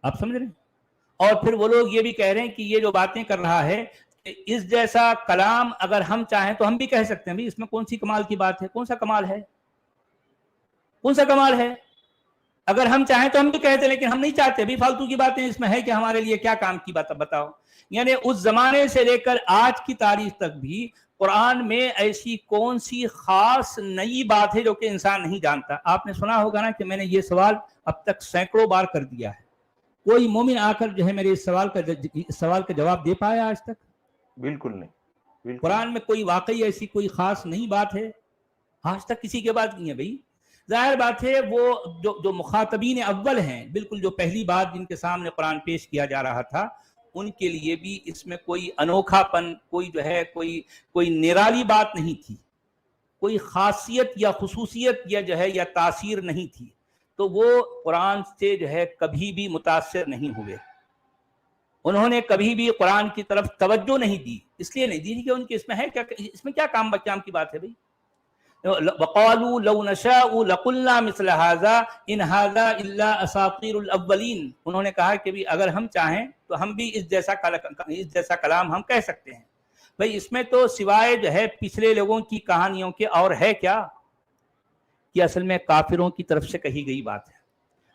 آپ سمجھ رہے ہیں؟ اور پھر وہ لوگ یہ بھی کہہ رہے ہیں کہ یہ جو باتیں کر رہا ہے اس جیسا کلام اگر ہم چاہیں تو ہم بھی کہہ سکتے ہیں. اس میں کون سی کمال کی بات ہے؟ کون سا کمال ہے؟ کون سا کمال ہے؟ اگر ہم چاہیں تو ہم بھی کہتے، لیکن ہم نہیں چاہتے. بھی فالتو کی باتیں اس میں ہے کہ ہمارے لیے کیا کام کی بات بتاؤ. یعنی اس زمانے سے لے کر آج کی تاریخ تک بھی قرآن میں ایسی کون سی خاص نئی بات ہے جو کہ انسان نہیں جانتا؟ آپ نے سنا ہوگا نا کہ میں نے یہ سوال اب تک سینکڑوں بار کر دیا ہے. کوئی مومن آ کر جو ہے میرے اس سوال کا جواب دے پایا آج تک؟ بالکل نہیں. بالکل. قرآن میں کوئی واقعی ایسی کوئی خاص نئی بات ہے؟ آج تک کسی کے بعد نہیں ہے. بھائی ظاہر بات ہے وہ جو مخاطبین اول ہیں، بالکل جو پہلی بات جن کے سامنے قرآن پیش کیا جا رہا تھا، ان کے لیے بھی اس میں کوئی انوکھا پن، کوئی جو ہے کوئی نرالی بات نہیں تھی، کوئی خاصیت یا خصوصیت یا جو ہے یا تاثیر نہیں تھی. تو وہ قرآن سے جو ہے کبھی بھی متاثر نہیں ہوئے. انہوں نے کبھی بھی قرآن کی طرف توجہ نہیں دی. اس لیے نہیں دی کہ ان کے اس میں ہے کیا، اس میں کیا کام بچام کی بات ہے. بھائی وقالوا لو نشاء لقلنا مثل هذا ان هذا الا اساطير الاولين. انہوں نے کہا کہ بھی اگر ہم چاہیں تو ہم بھی اس جیسا کلام ہم کہہ سکتے ہیں. بھائی اس میں تو سوائے جو ہے پچھلے لوگوں کی کہانیوں کے اور ہے کیا؟ کہ اصل میں کافروں کی طرف سے کہی گئی بات ہے.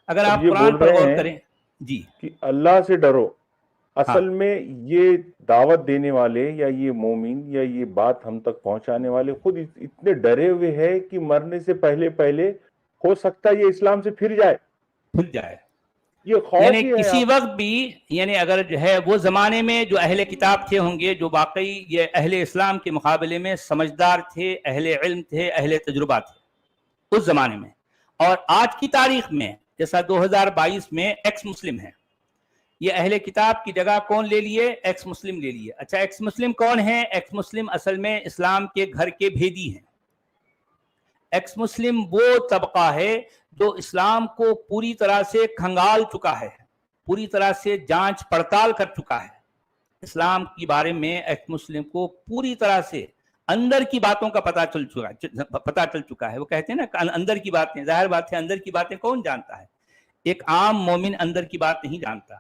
اگر آپ قرآن پر غور کریں جی کہ اللہ سے ڈرو، اصل میں یہ دعوت دینے والے یا یہ مومن یا یہ بات ہم تک پہنچانے والے خود اتنے ڈرے ہوئے ہیں کہ مرنے سے پہلے ہو سکتا ہے یہ اسلام سے پھر جائے. یہ خوف یعنی ہی ہے. کسی وقت بھی، یعنی اگر جو ہے وہ زمانے میں جو اہل کتاب تھے ہوں گے، جو واقعی یہ اہل اسلام کے مقابلے میں سمجھدار تھے، اہل علم تھے، اہل تجربہ تھے اس زمانے میں. اور آج کی تاریخ میں جیسا 2022 میں ایکس مسلم ہے، یہ اہل کتاب کی جگہ کون لے لیے؟ ایکس مسلم لے لیے. اچھا ایکس مسلم کون ہے؟ ایکس مسلم اصل میں اسلام کے گھر کے بھیدی ہیں. ایکس مسلم وہ طبقہ ہے جو اسلام کو پوری طرح سے کھنگال چکا ہے، پوری طرح سے جانچ پڑتال کر چکا ہے. اسلام کے بارے میں ایکس مسلم کو پوری طرح سے اندر کی باتوں کا پتہ چل چکا ہے. وہ کہتے ہیں نا اندر کی باتیں. ظاہر بات ہے اندر کی باتیں کون جانتا ہے؟ ایک عام مومن اندر کی بات نہیں جانتا.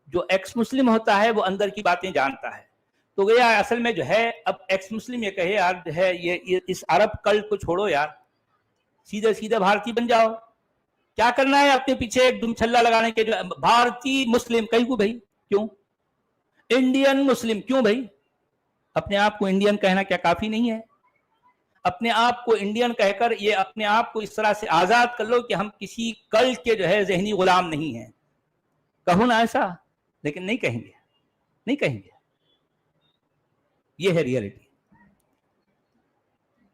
جو ایکس مسلم ہوتا ہے وہ اندر کی باتیں جانتا ہے. تو گیا اصل میں جو ہے اب ایکس مسلم یہ کہے یار جو ہے یہ اس عرب کلٹ کو چھوڑو یار، سیدھے بھارتی بن جاؤ. کیا کرنا ہے اپنے پیچھے ایک دم چھلا لگانے کے؟ جو بھارتی مسلم کہیں کو بھائی کیوں؟ انڈین مسلم کیوں بھائی؟ اپنے آپ کو انڈین کہنا کیا کافی نہیں ہے؟ اپنے آپ کو انڈین کہہ کر یہ اپنے آپ کو اس طرح سے آزاد کر لو کہ ہم کسی کلٹ کے جو ہے ذہنی غلام نہیں ہیں. کہو نا ایسا، لیکن نہیں کہیں گے، نہیں کہیں گے. یہ ہے ریئلٹی.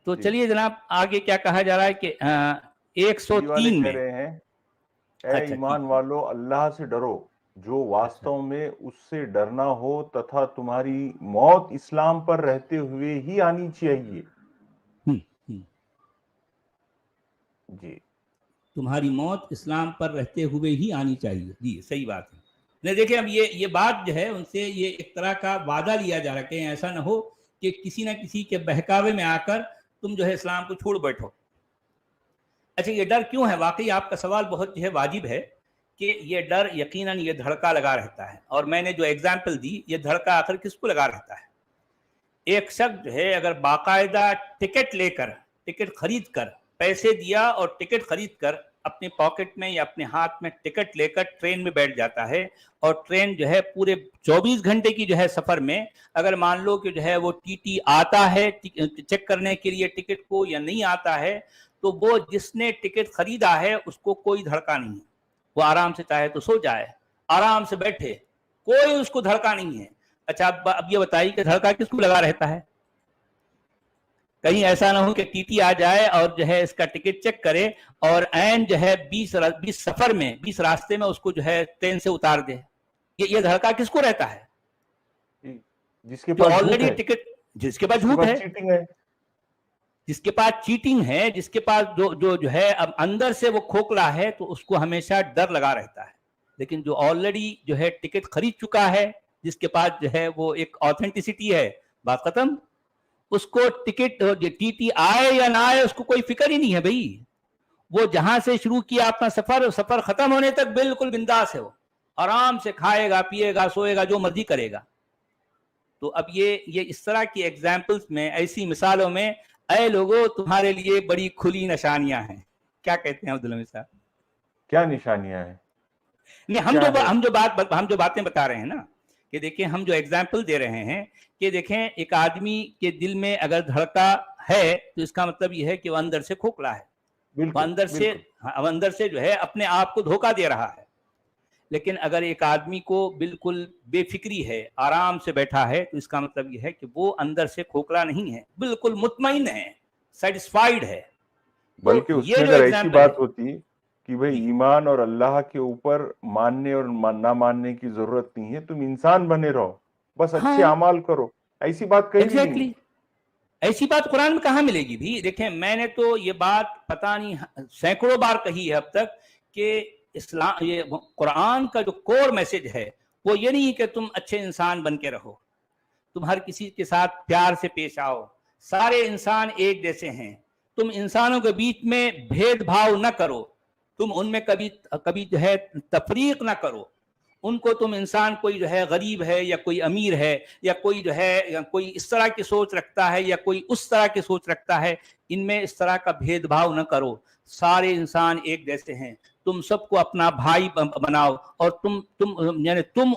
تو چلیے جناب آگے کیا کہا جا رہا ہے کہ 103 میں رہے ہیں اے ایمان والو اللہ سے ڈرو جو واستو میں اس سے ڈرنا ہو تتھا تمہاری موت اسلام پر رہتے ہوئے ہی آنی چاہیے. جی تمہاری موت اسلام پر رہتے ہوئے ہی آنی چاہیے. جی صحیح بات ہے. نہیں دیکھیں اب یہ بات جو ہے ان سے یہ ایک طرح کا وعدہ لیا جا رہا ہے کہ ایسا نہ ہو کہ کسی نہ کسی کے بہکاوے میں آ کر تم جو ہے اسلام کو چھوڑ بیٹھو. اچھا یہ ڈر کیوں ہے؟ واقعی آپ کا سوال بہت جو ہے واجب ہے کہ یہ ڈر یقیناً یہ دھڑکا لگا رہتا ہے. اور میں نے جو ایگزامپل دی یہ دھڑکا آخر کس کو لگا رہتا ہے؟ ایک شخص جو ہے اگر باقاعدہ ٹکٹ لے کر، ٹکٹ خرید کر، پیسے دیا اور ٹکٹ خرید کر اپنے پاکٹ میں یا اپنے ہاتھ میں ٹکٹ لے کر ٹرین میں بیٹھ جاتا ہے، اور ٹرین جو ہے پورے 24 گھنٹے کی جو ہے سفر میں اگر مان لو کہ جو ہے وہ ٹی ٹی آتا ہے چیک کرنے کے لیے ٹکٹ کو یا نہیں آتا ہے، تو وہ جس نے ٹکٹ خریدا ہے اس کو کوئی دھڑکا نہیں ہے. وہ آرام سے چاہے تو سو جائے، آرام سے بیٹھے، کوئی اس کو دھڑکا نہیں ہے. اچھا اب یہ بتائیے کہ دھڑکا کس کو لگا رہتا ہے؟ کہیں ایسا نہ ہو کہ ٹی ٹی آ جائے اور جو ہے اس کا ٹکٹ چیک کرے اور این جو ہے 20 سفر میں 20 راستے میں اس کو جو ہے ٹرین سے اتار دے. یہ دھڑکا کس کو رہتا ہے؟ جس کے پاس آلریڈی ٹکٹ، جس کے پاس جھوٹ ہے، جس کے پاس چیٹنگ ہے، جس کے پاس جو ہے اب اندر سے وہ کھوکھلا ہے، تو اس کو ہمیشہ ڈر لگا رہتا ہے. لیکن جو آلریڈی جو ہے ٹکٹ خرید چکا ہے، جس کے پاس جو ہے وہ ایک آتھینٹسٹی ہے، بات ختم. اس کو ٹکٹ ٹی ٹی آئے یا نہ آئے اس کو کوئی فکر ہی نہیں ہے بھائی. وہ جہاں سے شروع کیا اپنا سفر ختم ہونے تک بالکل بنداس ہے. وہ آرام سے کھائے گا، پیے گا، سوئے گا، جو مرضی کرے گا. تو اب یہ اس طرح کی ایگزامپلس میں، ایسی مثالوں میں اے لوگوں تمہارے لیے بڑی کھلی نشانیاں ہیں. کیا کہتے ہیں عبدالحمید صاحب؟ کیا نشانیاں ہیں؟ نہیں ہم جو باتیں بتا رہے ہیں نا، کہ دیکھیں ہم جو ایگزامپل دے رہے ہیں کہ دیکھیں ایک آدمی کے دل میں اگر دھڑکا ہے تو اس کا مطلب یہ ہے کہ وہ اندر سے کھوکھلا ہے، وہ اندر سے جو ہے اپنے آپ کو دھوکہ دے رہا ہے. لیکن اگر ایک آدمی کو بالکل بے فکری ہے، آرام سے بیٹھا ہے، تو اس کا مطلب یہ ہے کہ وہ اندر سے کھوکھلا نہیں ہے، بالکل مطمئن ہے، سیٹسفائیڈ ہے. بلکہ اس میں اگر ایسی بات ہوتی کہ بھئی ایمان اور اللہ کے اوپر ماننے اور نہ ماننے کی ضرورت نہیں ہے، تم انسان بنے رہو، بس اچھے اعمال کرو، ایسی بات کہیں بھی نہیں. ایسی بات قرآن میں کہاں ملے گی بھی؟ دیکھیں میں نے تو یہ بات پتہ نہیں سینکڑوں بار کہی ہے اب تک کہ اسلام، یہ قرآن کا جو کور میسج ہے وہ یہ نہیں کہ تم اچھے انسان بن کے رہو، تم ہر کسی کے ساتھ پیار سے پیش آؤ، سارے انسان ایک جیسے ہیں، تم انسانوں کے بیچ میں بھید بھاؤ نہ کرو، تم ان میں کبھی جو ہے تفریق نہ کرو. ان کو تم انسان کوئی جو ہے غریب ہے یا کوئی امیر ہے یا کوئی جو ہے یا کوئی اس طرح کی سوچ رکھتا ہے یا کوئی اس طرح کی سوچ رکھتا ہے، ان میں اس طرح کا بھید بھاؤ نہ کرو. سارے انسان ایک جیسے ہیں، تم سب کو اپنا بھائی بناؤ اور تم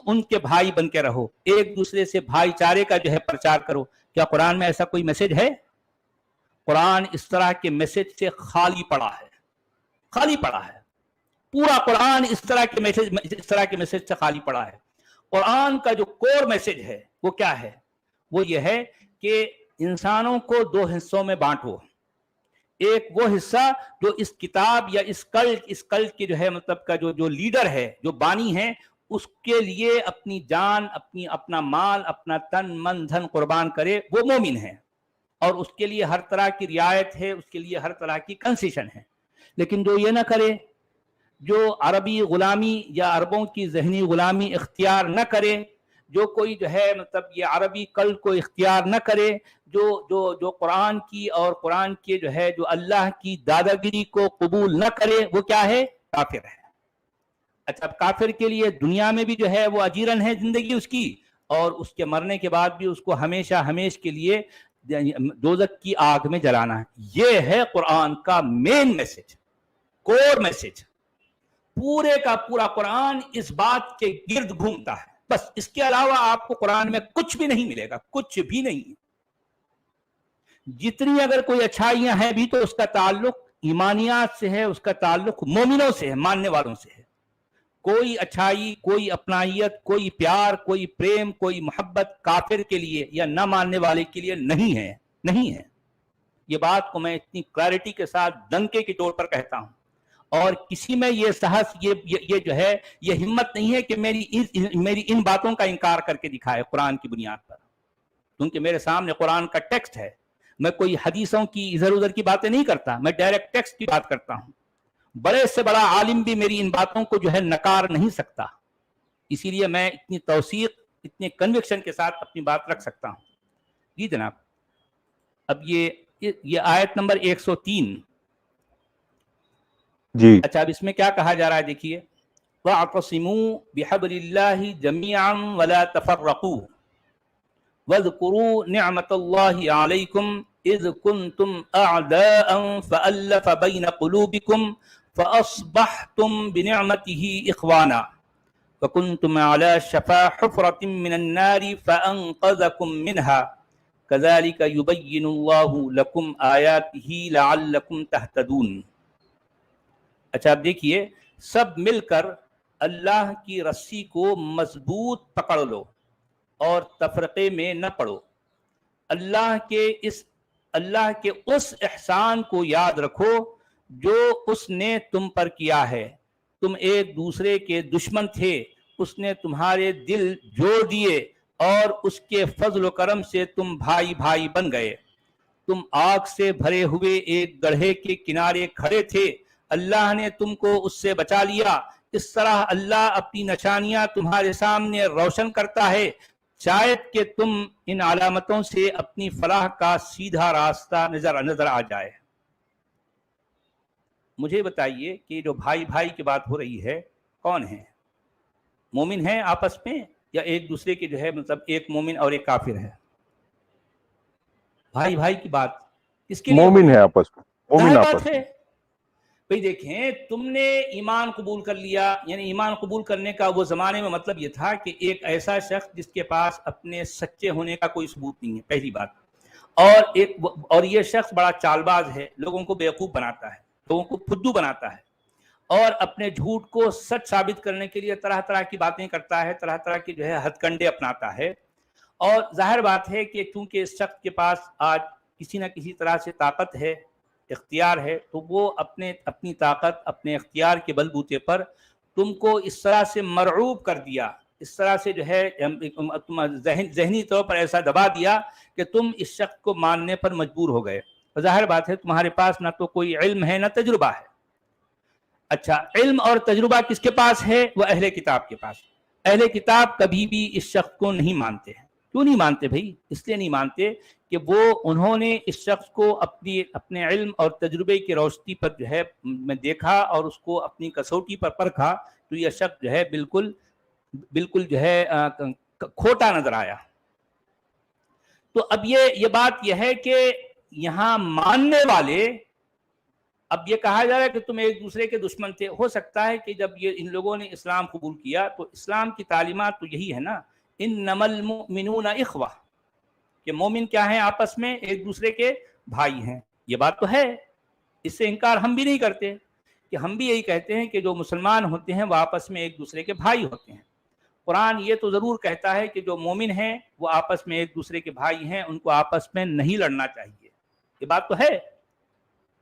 ان کے بھائی بن کے رہو، ایک دوسرے سے بھائی چارے کا جو ہے پرچار کرو. کیا قرآن میں ایسا کوئی میسج ہے؟ قرآن اس طرح کے میسج سے خالی پڑا ہے، خالی پڑا ہے. پورا قرآن اس طرح کے میسج سے خالی پڑا ہے. قرآن کا جو کور میسج ہے وہ کیا ہے؟ وہ یہ ہے کہ انسانوں کو 2 حصوں میں بانٹو. ایک وہ حصہ جو اس کتاب یا اس کلٹ کی جو ہے مطلب کا جو لیڈر ہے، جو بانی ہے، اس کے لیے اپنی جان، اپنا مال، اپنا تن من دھن قربان کرے، وہ مومن ہے، اور اس کے لیے ہر طرح کی رعایت ہے، اس کے لیے ہر طرح کی کنسیشن ہے. لیکن جو یہ نہ کرے، جو عربی غلامی یا عربوں کی ذہنی غلامی اختیار نہ کرے، جو کوئی جو ہے مطلب یہ عربی کلٹ کو اختیار نہ کرے، جو قرآن کی اور قرآن کے جو ہے جو اللہ کی داداگیری کو قبول نہ کرے، وہ کیا ہے؟ کافر ہے. اچھا اب کافر کے لیے دنیا میں بھی جو ہے وہ اجیرن ہے زندگی اس کی، اور اس کے مرنے کے بعد بھی اس کو ہمیشہ کے لیے دوزخ کی آگ میں جلانا ہے. یہ ہے قرآن کا مین میسج، کور میسج. پورے کا پورا قرآن اس بات کے گرد گھومتا ہے، بس اس کے علاوہ آپ کو قرآن میں کچھ بھی نہیں ملے گا، کچھ بھی نہیں. جتنی اگر کوئی اچھائیاں ہیں بھی تو اس کا تعلق ایمانیات سے ہے، اس کا تعلق مومنوں سے ہے، ماننے والوں سے ہے. کوئی اچھائی، کوئی اپنائیت، کوئی پیار، کوئی پریم، کوئی محبت کافر کے لیے یا نہ ماننے والے کے لیے نہیں ہے، نہیں ہے. یہ بات کو میں اتنی کلیئرٹی کے ساتھ ڈنکے کے طور پر کہتا ہوں، اور کسی میں یہ سہس، یہ جو ہے یہ ہمت نہیں ہے کہ میری ان باتوں کا انکار کر کے دکھائے قرآن کی بنیاد پر، کیونکہ میرے سامنے قرآن کا ٹیکسٹ ہے. میں کوئی حدیثوں کی ادھر ادھر کی باتیں نہیں کرتا، میں ڈائریکٹ ٹیکسٹ کی بات کرتا ہوں. بڑے سے بڑا عالم بھی میری ان باتوں کو جو ہے نکار نہیں سکتا، اسی لیے میں اتنی توثیق، اتنے کنوکشن کے ساتھ اپنی بات رکھ سکتا ہوں۔ جی جناب، اب یہ آیت نمبر 103، جی اچھا اب اس میں کیا کہا جا رہا ہے دیکھیے، وَاعْتَصِمُوا بِحَبْلِ اللَّهِ جَمِيعًا وَلَا تَفَرَّقُوا وَاذْكُرُوا نِعْمَةَ اللَّهِ عَلَيْكُمْ إِذْ كُنْتُمْ أَعْدَاءً فَأَلَّفَ بَيْنَ قُلُوبِكُمْ فَأَصْبَحْتُمْ بِنِعْمَتِهِ إِخْوَانًا وَكُنْتُمْ عَلَى شَفَا حُفْرَةٍ مِّنَ النَّارِ فَأَنْقَذَكُمْ مِنْهَا كَذَلِكَ يُبَيِّنُ اللَّهُ لَكُمْ آيَاتِهِ لَعَلَّكُمْ تَهْتَدُونَ۔ اچھا اب دیکھیے، سب مل کر اللہ کی رسی کو مضبوط پکڑ لو اور تفرقے میں نہ پڑو، اللہ کے اس احسان کو یاد رکھو جو اس نے تم پر کیا ہے، تم ایک دوسرے کے دشمن تھے، اس نے تمہارے دل جوڑ دیے اور اس کے فضل و کرم سے تم بھائی بھائی بن گئے۔ تم آگ سے بھرے ہوئے ایک گڑھے کے کنارے کھڑے تھے، اللہ نے تم کو اس سے بچا لیا۔ اس طرح اللہ اپنی نشانیاں تمہارے سامنے روشن کرتا ہے، شاید کہ تم ان علامتوں سے اپنی فلاح کا سیدھا راستہ نظر آ جائے۔ مجھے بتائیے کہ جو بھائی بھائی کی بات ہو رہی ہے کون ہیں؟ مومن ہیں آپس میں یا ایک دوسرے کے جو ہے مطلب ایک مومن اور ایک کافر ہے؟ بھائی بھائی کی بات کس کے لیے؟ مومن ہے آپس میں، مومن ظاہر آپس بات میں۔ ہے بھئی دیکھیں، تم نے ایمان قبول کر لیا، یعنی ایمان قبول کرنے کا وہ زمانے میں مطلب یہ تھا کہ ایک ایسا شخص جس کے پاس اپنے سچے ہونے کا کوئی ثبوت نہیں ہے، پہلی بات، اور یہ شخص بڑا چال باز ہے، لوگوں کو بیوقوف بناتا ہے، لوگوں کو پھدو بناتا ہے، اور اپنے جھوٹ کو سچ ثابت کرنے کے لیے طرح طرح کی باتیں کرتا ہے، طرح طرح کی جو ہے ہتھ کنڈے اپناتا ہے۔ اور ظاہر بات ہے کہ چونکہ اس شخص کے پاس آج کسی نہ کسی طرح سے طاقت ہے، اختیار ہے، تو وہ اپنی طاقت، اپنے اختیار کے بل بوتے پر تم کو اس طرح سے مرعوب کر دیا، اس طرح سے جو ہے ذہنی طور پر ایسا دبا دیا کہ تم اس شخص کو ماننے پر مجبور ہو گئے۔ ظاہر بات ہے تمہارے پاس نہ تو کوئی علم ہے نہ تجربہ ہے۔ اچھا، علم اور تجربہ کس کے پاس ہے؟ وہ اہل کتاب کے پاس۔ اہل کتاب کبھی بھی اس شخص کو نہیں مانتے ہیں۔ کیوں نہیں مانتے بھائی؟ اس لیے نہیں مانتے کہ انہوں نے اس شخص کو اپنے علم اور تجربے کی روشنی پر جو ہے میں دیکھا اور اس کو اپنی کسوٹی پر پرکھا، تو یہ شخص جو ہے بالکل جو ہے کھوٹا نظر آیا۔ تو اب یہ بات یہ ہے کہ یہاں ماننے والے، اب یہ کہا جا رہا ہے کہ تم ایک دوسرے کے دشمن تھے۔ ہو سکتا ہے کہ جب ان لوگوں نے اسلام قبول کیا تو اسلام کی تعلیمات تو یہی ہے نا، انما المؤمنون اخوہ، کہ مومن کیا ہیں؟ آپس میں ایک دوسرے کے بھائی ہیں۔ یہ بات تو ہے، اس سے انکار ہم بھی نہیں کرتے، کہ ہم بھی یہی کہتے ہیں کہ جو مسلمان ہوتے ہیں وہ آپس میں ایک دوسرے کے بھائی ہوتے ہیں۔ قرآن یہ تو ضرور کہتا ہے کہ جو مومن ہیں وہ آپس میں ایک دوسرے کے بھائی ہیں، ان کو آپس میں نہیں لڑنا چاہیے۔ یہ بات تو ہے،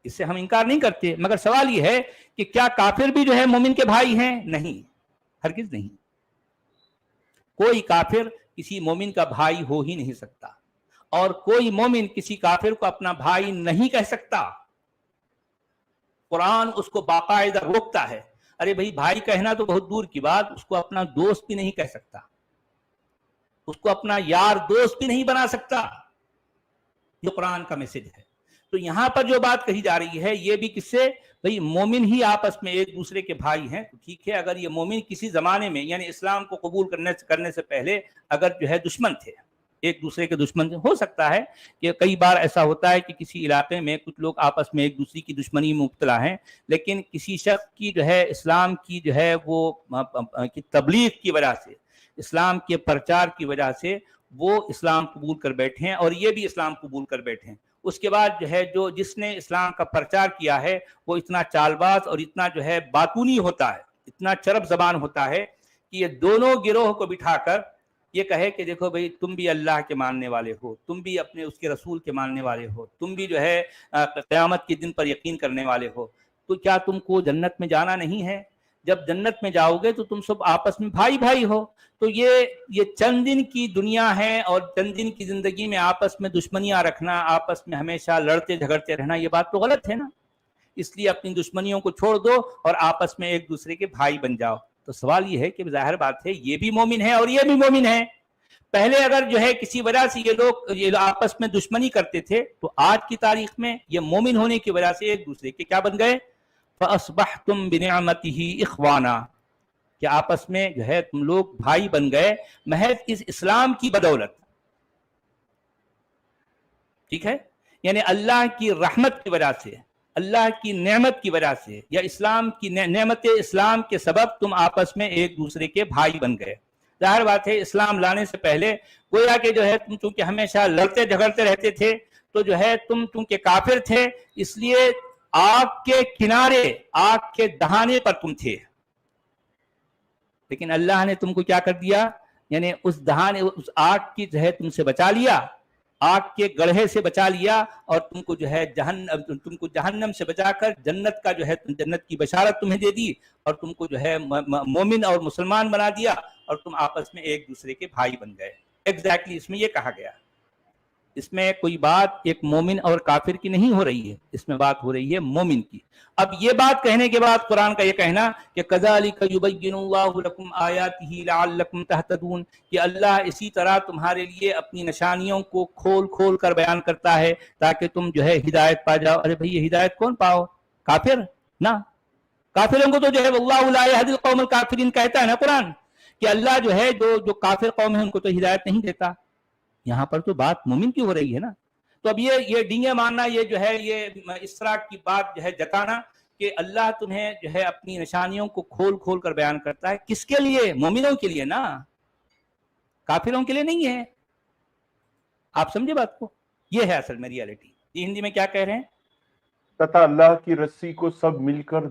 اس سے ہم انکار نہیں کرتے، مگر سوال یہ ہے کہ کیا کافر بھی جو ہے مومن کے بھائی ہیں؟ نہیں، ہرگز نہیں۔ کوئی کافر کسی مومن کا بھائی ہو ہی نہیں سکتا، اور کوئی مومن کسی کافر کو اپنا بھائی نہیں کہہ سکتا۔ قرآن اس کو باقاعدہ روکتا ہے۔ ارے بھائی، بھائی کہنا تو بہت دور کی بات، اس کو اپنا دوست بھی نہیں کہہ سکتا، اس کو اپنا یار دوست بھی نہیں بنا سکتا۔ یہ قرآن کا میسج ہے۔ تو یہاں پر جو بات کہی جا رہی ہے یہ بھی کس سے؟ بھئی مومن ہی آپس میں ایک دوسرے کے بھائی ہیں۔ تو ٹھیک ہے، اگر یہ مومن کسی زمانے میں یعنی اسلام کو قبول کرنے سے پہلے اگر جو ہے دشمن تھے، ایک دوسرے کے دشمن تھے، ہو سکتا ہے کہ کئی بار ایسا ہوتا ہے کہ کسی علاقے میں کچھ لوگ آپس میں ایک دوسرے کی دشمنی میں مبتلا ہیں، لیکن کسی شخص کی جو ہے اسلام کی جو ہے وہ تبلیغ کی وجہ سے، اسلام کے پرچار کی وجہ سے وہ اسلام قبول کر بیٹھے ہیں، اور یہ بھی اسلام قبول کر بیٹھے ہیں۔ اس کے بعد جو ہے جس نے اسلام کا پرچار کیا ہے وہ اتنا چالباز اور اتنا جو ہے باتونی ہوتا ہے، اتنا چرب زبان ہوتا ہے کہ یہ دونوں گروہ کو بٹھا کر یہ کہے کہ دیکھو بھئی، تم بھی اللہ کے ماننے والے ہو، تم بھی اپنے اس کے رسول کے ماننے والے ہو، تم بھی جو ہے قیامت کے دن پر یقین کرنے والے ہو، تو کیا تم کو جنت میں جانا نہیں ہے؟ جب جنت میں جاؤ گے تو تم سب آپس میں بھائی بھائی ہو۔ تو یہ چند دن کی دنیا ہے، اور چند دن کی زندگی میں آپس میں دشمنیاں رکھنا، آپس میں ہمیشہ لڑتے جھگڑتے رہنا، یہ بات تو غلط ہے نا۔ اس لیے اپنی دشمنیوں کو چھوڑ دو اور آپس میں ایک دوسرے کے بھائی بن جاؤ. تو سوال یہ ہے کہ ظاہر بات ہے یہ بھی مومن ہے اور یہ بھی مومن ہے. پہلے اگر جو ہے کسی وجہ سے یہ آپس میں دشمنی کرتے تھے تو آج کی تاریخ میں یہ مومن ہونے کی وجہ سے ایک دوسرے کے کیا بن گئے؟ فَأَصْبَحْتُمْ بِنِعْمَتِهِ إِخْوَانًا، کہ آپس میں جو ہے تم لوگ بھائی بن گئے محض اس اسلام کی بدولت. ٹھیک ہے، یعنی اللہ کی رحمت کی وجہ سے، اللہ کی نعمت کی وجہ سے، یا اسلام کی نعمت اسلام کے سبب تم آپس میں ایک دوسرے کے بھائی بن گئے. ظاہر بات ہے اسلام لانے سے پہلے گویا کہ جو ہے تم چونکہ ہمیشہ لڑتے جھگڑتے رہتے تھے تو جو ہے تم چونکہ کافر تھے اس لیے آگ کے کنارے، آگ کے دہانے پر تم تھے. لیکن اللہ نے تم کو کیا کر دیا؟ یعنی اس دہانے، اس آگ کی جو ہے تم سے بچا لیا، آگ کے گڑھے سے بچا لیا، اور تم کو جو ہے جہنم سے بچا کر جنت کا جو ہے جنت کی بشارت تمہیں دے دی، اور تم کو جو ہے مومن اور مسلمان بنا دیا، اور تم آپس میں ایک دوسرے کے بھائی بن گئے. ایگزیکٹلی اس میں یہ کہا گیا. اس میں کوئی بات ایک مومن اور کافر کی نہیں ہو رہی ہے، اس میں بات ہو رہی ہے مومن کی. اب یہ بات کہنے کے بعد قرآن کا یہ کہنا کہ کذالک یبین اللہ لکم آیاتہ لعلکم تہتدون، کہ اللہ اسی طرح تمہارے لیے اپنی نشانیوں کو کھول کھول کر بیان کرتا ہے تاکہ تم جو ہے ہدایت پا جاؤ. ارے بھئی یہ ہدایت کون پاؤ؟ کافر نا. کافروں کو تو جو ہے واللہ لا یہدی القوم الکافرین کہتا ہے نا قرآن، کہ اللہ جو ہے جو کافر قوم ہے ان کو تو ہدایت نہیں دیتا. یہاں پر تو بات مومن کی ہو رہی ہے نا. تو اب یہ ڈینگے ماننا، یہ جو ہے یہ اس طرح کی بات جو ہے جتانا کہ اللہ تمہیں جو ہے اپنی نشانیوں کو کھول کھول کر بیان کرتا ہے، کس کے لیے؟ مومنوں کے لیے نا، کافروں کے لیے نہیں ہے. آپ سمجھے بات کو؟ یہ ہے اصل میں ریالٹی. یہ ہندی میں کیا کہہ رہے ہیں؟ تتھا اللہ کی رسی کو سب مل کر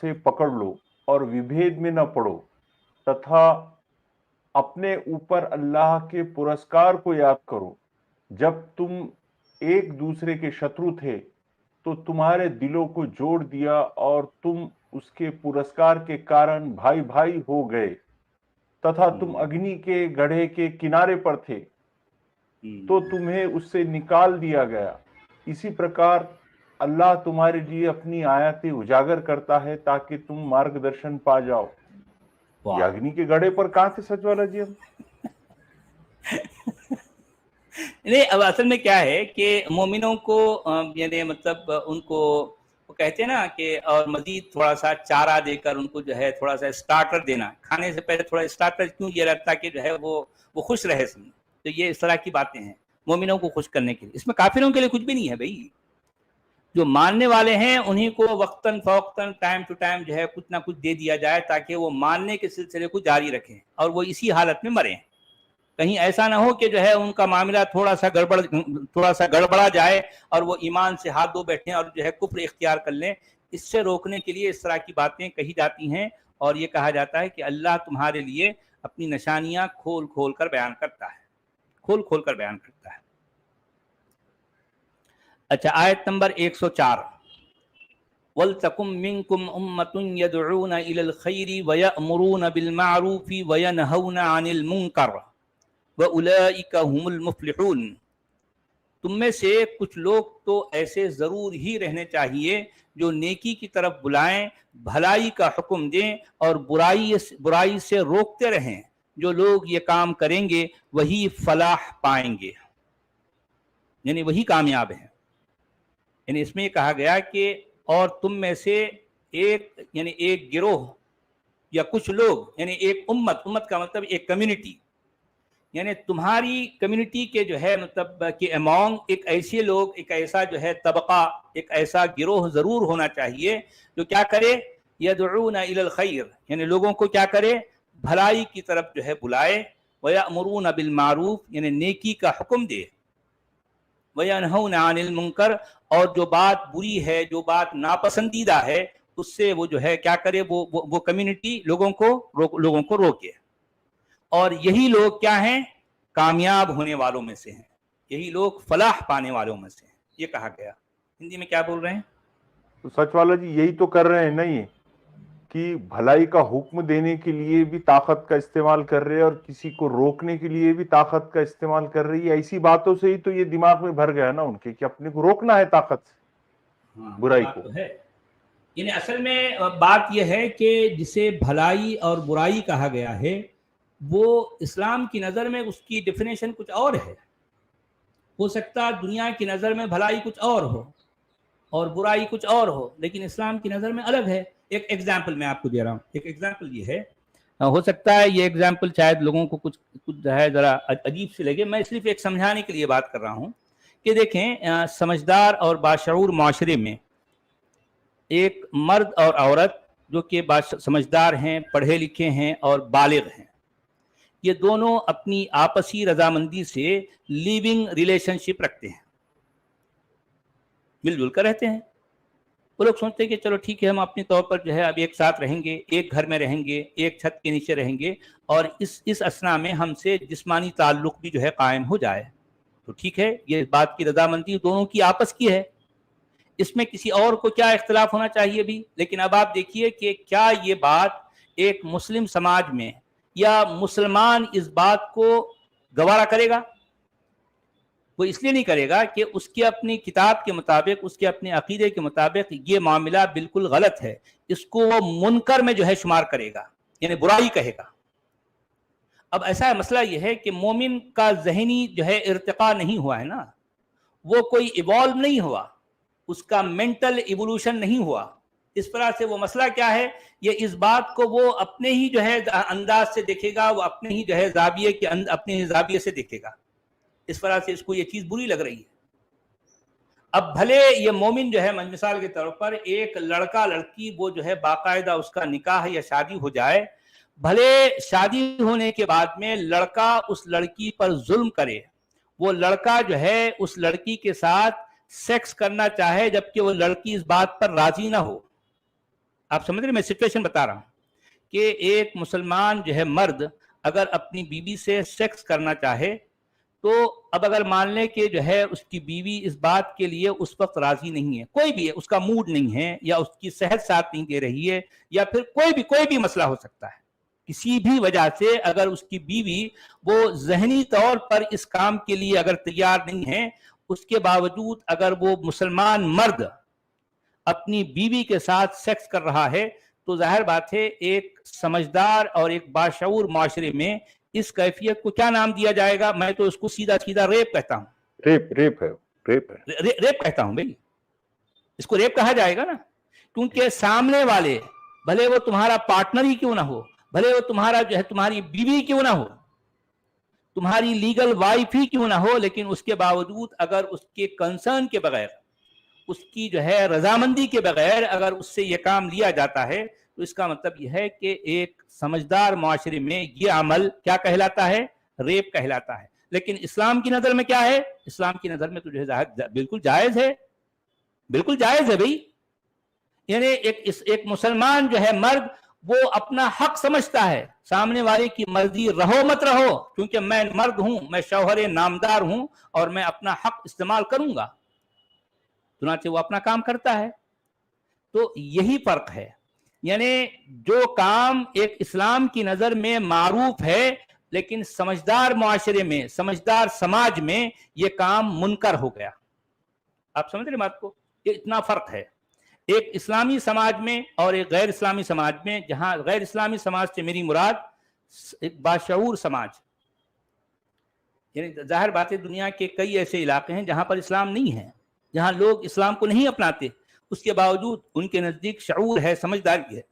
سے پکڑ لو اور وبھید میں نہ پڑو، تتھا اپنے اوپر اللہ کے پرسکار کو یاد کرو. جب تم ایک دوسرے کے شترو تھے تو تمہارے دلوں کو جوڑ دیا اور تم اس کے پرسکار کے کارن بھائی بھائی ہو گئے. تتھا تم اگنی کے گڑھے کے کنارے پر تھے تو تمہیں اس سے نکال دیا گیا. اسی پرکار اللہ تمہارے لیے اپنی آیاتیں اجاگر کرتا ہے تاکہ تم مارگ درشن پا جاؤ. یہ اگنی کے گڑھے پر کہاں سے سچ والا جی؟ ہم نہیں، اب اصل میں کیا ہے کہ مومنوں کو یعنی مطلب ان کو وہ کہتے ہیں نا کہ اور مزید تھوڑا سا چارہ دے کر ان کو جو ہے تھوڑا سا اسٹارٹر دینا، کھانے سے پہلے تھوڑا اسٹارٹر کیوں یہ رکھتا کہ جو ہے وہ خوش رہے سن. تو یہ اس طرح کی باتیں ہیں مومنوں کو خوش کرنے کے لیے. اس میں کافروں کے لیے کچھ بھی نہیں ہے بھائی. جو ماننے والے ہیں انہیں کو وقتاً فوقتاً ٹائم ٹو ٹائم جو ہے کچھ نہ کچھ دے دیا جائے تاکہ وہ ماننے کے سلسلے کو جاری رکھیں اور وہ اسی حالت میں مریں. کہیں ایسا نہ ہو کہ جو ہے ان کا معاملہ تھوڑا سا گڑبڑا جائے اور وہ ایمان سے ہاتھ دھو بیٹھیں اور جو ہے کفر اختیار کر لیں. اس سے روکنے کے لیے اس طرح کی باتیں کہی جاتی ہیں اور یہ کہا جاتا ہے کہ اللہ تمہارے لیے اپنی نشانیاں کھول کھول کر بیان کرتا ہے، کھول کھول کر بیان کرتا ہے. اچھا، آیت نمبر 104 وَلْتَكُمْ مِنْكُمْ أُمَّةٌ يَدْعُونَ إِلَى الْخَيْرِ وَيَأْمُرُونَ بِالْمَعْرُوفِ وَيَنْهَوْنَ عَنِ الْمُنْكَرِ وَأُولَئِكَ هُمُ الْمُفْلِحُونَ. تم میں سے کچھ لوگ تو ایسے ضرور ہی رہنے چاہیے جو نیکی کی طرف بلائیں، بھلائی کا حکم دیں اور برائی سے روکتے رہیں. جو لوگ یہ کام کریں گے وہی فلاح پائیں گے، یعنی وہی کامیاب ہیں. یعنی اس میں یہ کہا گیا کہ اور تم میں سے ایک گروہ یا کچھ لوگ، یعنی ایک امت کا مطلب ایک کمیونٹی، یعنی تمہاری کمیونٹی کے جو ہے مطلب کہ امونگ ایک ایسے لوگ، ایک ایسا جو ہے طبقہ، ایک ایسا گروہ ضرور ہونا چاہیے جو کیا کرے؟ یدعون الی الخیر، یعنی لوگوں کو کیا کرے؟ بھلائی کی طرف جو ہے بلائے. ویأمرون بالمعروف، یعنی نیکی کا حکم دے. وینہون عن المنکر، اور جو بات بری ہے، جو بات ناپسندیدہ ہے اس سے وہ جو ہے کیا کرے؟ وہ کمیونٹی لوگوں کو روکے. اور یہی لوگ کیا ہیں؟ کامیاب ہونے والوں میں سے ہیں، یہی لوگ فلاح پانے والوں میں سے ہیں. یہ کہا گیا. ہندی میں کیا بول رہے ہیں؟ تو سچ والا جی یہی تو کر رہے ہیں نا، یہ کہ بھلائی کا حکم دینے کے لیے بھی طاقت کا استعمال کر رہے ہیں اور کسی کو روکنے کے لیے بھی طاقت کا استعمال کر رہی ہے. ایسی باتوں سے ہی تو یہ دماغ میں بھر گیا نا ان کے کہ اپنے کو روکنا ہے طاقت سے. برائی بات کو. تو ہے. یعنی اصل میں بات یہ ہے کہ جسے بھلائی اور برائی کہا گیا ہے وہ اسلام کی نظر میں اس کی ڈیفینیشن کچھ اور ہے. ہو سکتا دنیا کی نظر میں بھلائی کچھ اور ہو اور برائی کچھ اور ہو، لیکن اسلام کی نظر میں الگ ہے. ایک ایگزامپل میں آپ کو دے رہا ہوں. ایک ایگزامپل یہ ہے، ہو سکتا ہے یہ ایگزامپل شاید لوگوں کو کچھ جو ہے ذرا عجیب سے لگے، میں صرف ایک سمجھانے کے لیے بات کر رہا ہوں کہ دیکھیں سمجھدار اور باشعور معاشرے میں ایک مرد اور عورت جو کہ سمجھدار ہیں، پڑھے لکھے ہیں اور بالغ ہیں، یہ دونوں اپنی آپسی رضامندی سے لیونگ ریلیشن شپ رکھتے ہیں، مل جل کر رہتے ہیں. وہ لوگ سوچتے ہیں کہ چلو ٹھیک ہے ہم اپنے طور پر جو ہے اب ایک ساتھ رہیں گے، ایک گھر میں رہیں گے، ایک چھت کے نیچے رہیں گے، اور اس اثنا میں ہم سے جسمانی تعلق بھی جو ہے قائم ہو جائے تو ٹھیک ہے. یہ بات کی رضامندی دونوں کی آپس کی ہے، اس میں کسی اور کو کیا اختلاف ہونا چاہیے بھی. لیکن اب آپ دیکھیے کہ کیا یہ بات ایک مسلم سماج میں یا مسلمان اس بات کو گوارا کرے گا؟ وہ اس لیے نہیں کرے گا کہ اس کے اپنی کتاب کے مطابق، اس کے اپنے عقیدے کے مطابق یہ معاملہ بالکل غلط ہے. اس کو وہ منکر میں جو ہے شمار کرے گا، یعنی برائی کہے گا. اب ایسا مسئلہ یہ ہے کہ مومن کا ذہنی جو ہے ارتقاء نہیں ہوا ہے نا، وہ کوئی ایوالو نہیں ہوا، اس کا مینٹل ایوولوشن نہیں ہوا. اس طرح سے وہ مسئلہ کیا ہے، یہ اس بات کو وہ اپنے ہی جو ہے انداز سے دیکھے گا، وہ اپنے ہی جو ہے زاویے کے اپنے ہی زاویے سے دیکھے گا. اس طرح سے اس کو یہ چیز بری لگ رہی ہے. اب بھلے یہ مومن جو ہے مثال کے طور پر ایک لڑکا لڑکی وہ جو ہے باقاعدہ اس کا نکاح یا شادی ہو جائے، بھلے شادی ہونے کے بعد میں لڑکا اس لڑکی پر ظلم کرے، وہ لڑکا جو ہے اس لڑکی کے ساتھ سیکس کرنا چاہے جبکہ وہ لڑکی اس بات پر راضی نہ ہو. آپ سمجھ رہے، میں سچویشن بتا رہا ہوں کہ ایک مسلمان جو ہے مرد اگر اپنی بیوی سے سیکس کرنا چاہے تو اب اگر مان لیں کہ جو ہے اس کی بیوی اس بات کے لیے اس وقت راضی نہیں ہے، کوئی بھی ہے، اس کا موڈ نہیں ہے یا اس کی صحت ساتھ نہیں دے رہی ہے یا پھر کوئی بھی مسئلہ ہو سکتا ہے، کسی بھی وجہ سے اگر اس کی بیوی وہ ذہنی طور پر اس کام کے لیے اگر تیار نہیں ہے، اس کے باوجود اگر وہ مسلمان مرد اپنی بیوی کے ساتھ سیکس کر رہا ہے تو ظاہر بات ہے ایک سمجھدار اور ایک باشعور معاشرے میں اس کیفیت کو کیا نام دیا جائے گا؟ میں تو اس کو سیدھا ریپ کہتا ہوں. ریپ کہتا ہوں بھائی، اس کو ریپ کہا جائے گا نا، کیونکہ سامنے والے بھلے وہ تمہارا پارٹنر ہی کیوں نہ ہو، بھلے وہ تمہارا جو ہے تمہاری بیوی کیوں نہ ہو، تمہاری لیگل وائف ہی کیوں نہ ہو، لیکن اس کے باوجود اگر اس کے کنسرن کے بغیر، اس کی جو ہے رضامندی کے بغیر اگر اس سے یہ کام لیا جاتا ہے تو اس کا مطلب یہ ہے کہ ایک سمجھدار معاشرے میں یہ عمل کیا کہلاتا ہے؟ ریپ کہلاتا ہے. لیکن اسلام کی نظر میں کیا ہے؟ اسلام کی نظر میں تو جو ہے بالکل جائز ہے، بالکل جائز ہے بھائی. یعنی ایک مسلمان جو ہے مرد وہ اپنا حق سمجھتا ہے، سامنے والے کی مرضی رہو مت رہو، کیونکہ میں مرد ہوں، میں شوہر نامدار ہوں اور میں اپنا حق استعمال کروں گا، چنانچہ وہ اپنا کام کرتا ہے. تو یہی فرق ہے. یعنی جو کام ایک اسلام کی نظر میں معروف ہے لیکن سمجھدار معاشرے میں، سمجھدار سماج میں یہ کام منکر ہو گیا. آپ سمجھ رہے بات کو؟ یہ اتنا فرق ہے ایک اسلامی سماج میں اور ایک غیر اسلامی سماج میں، جہاں غیر اسلامی سماج سے میری مراد ایک باشعور سماج. یعنی ظاہر بات ہے دنیا کے کئی ایسے علاقے ہیں جہاں پر اسلام نہیں ہے، جہاں لوگ اسلام کو نہیں اپناتے، اس کے باوجود ان کے نزدیک شعور ہے، سمجھداری ہے.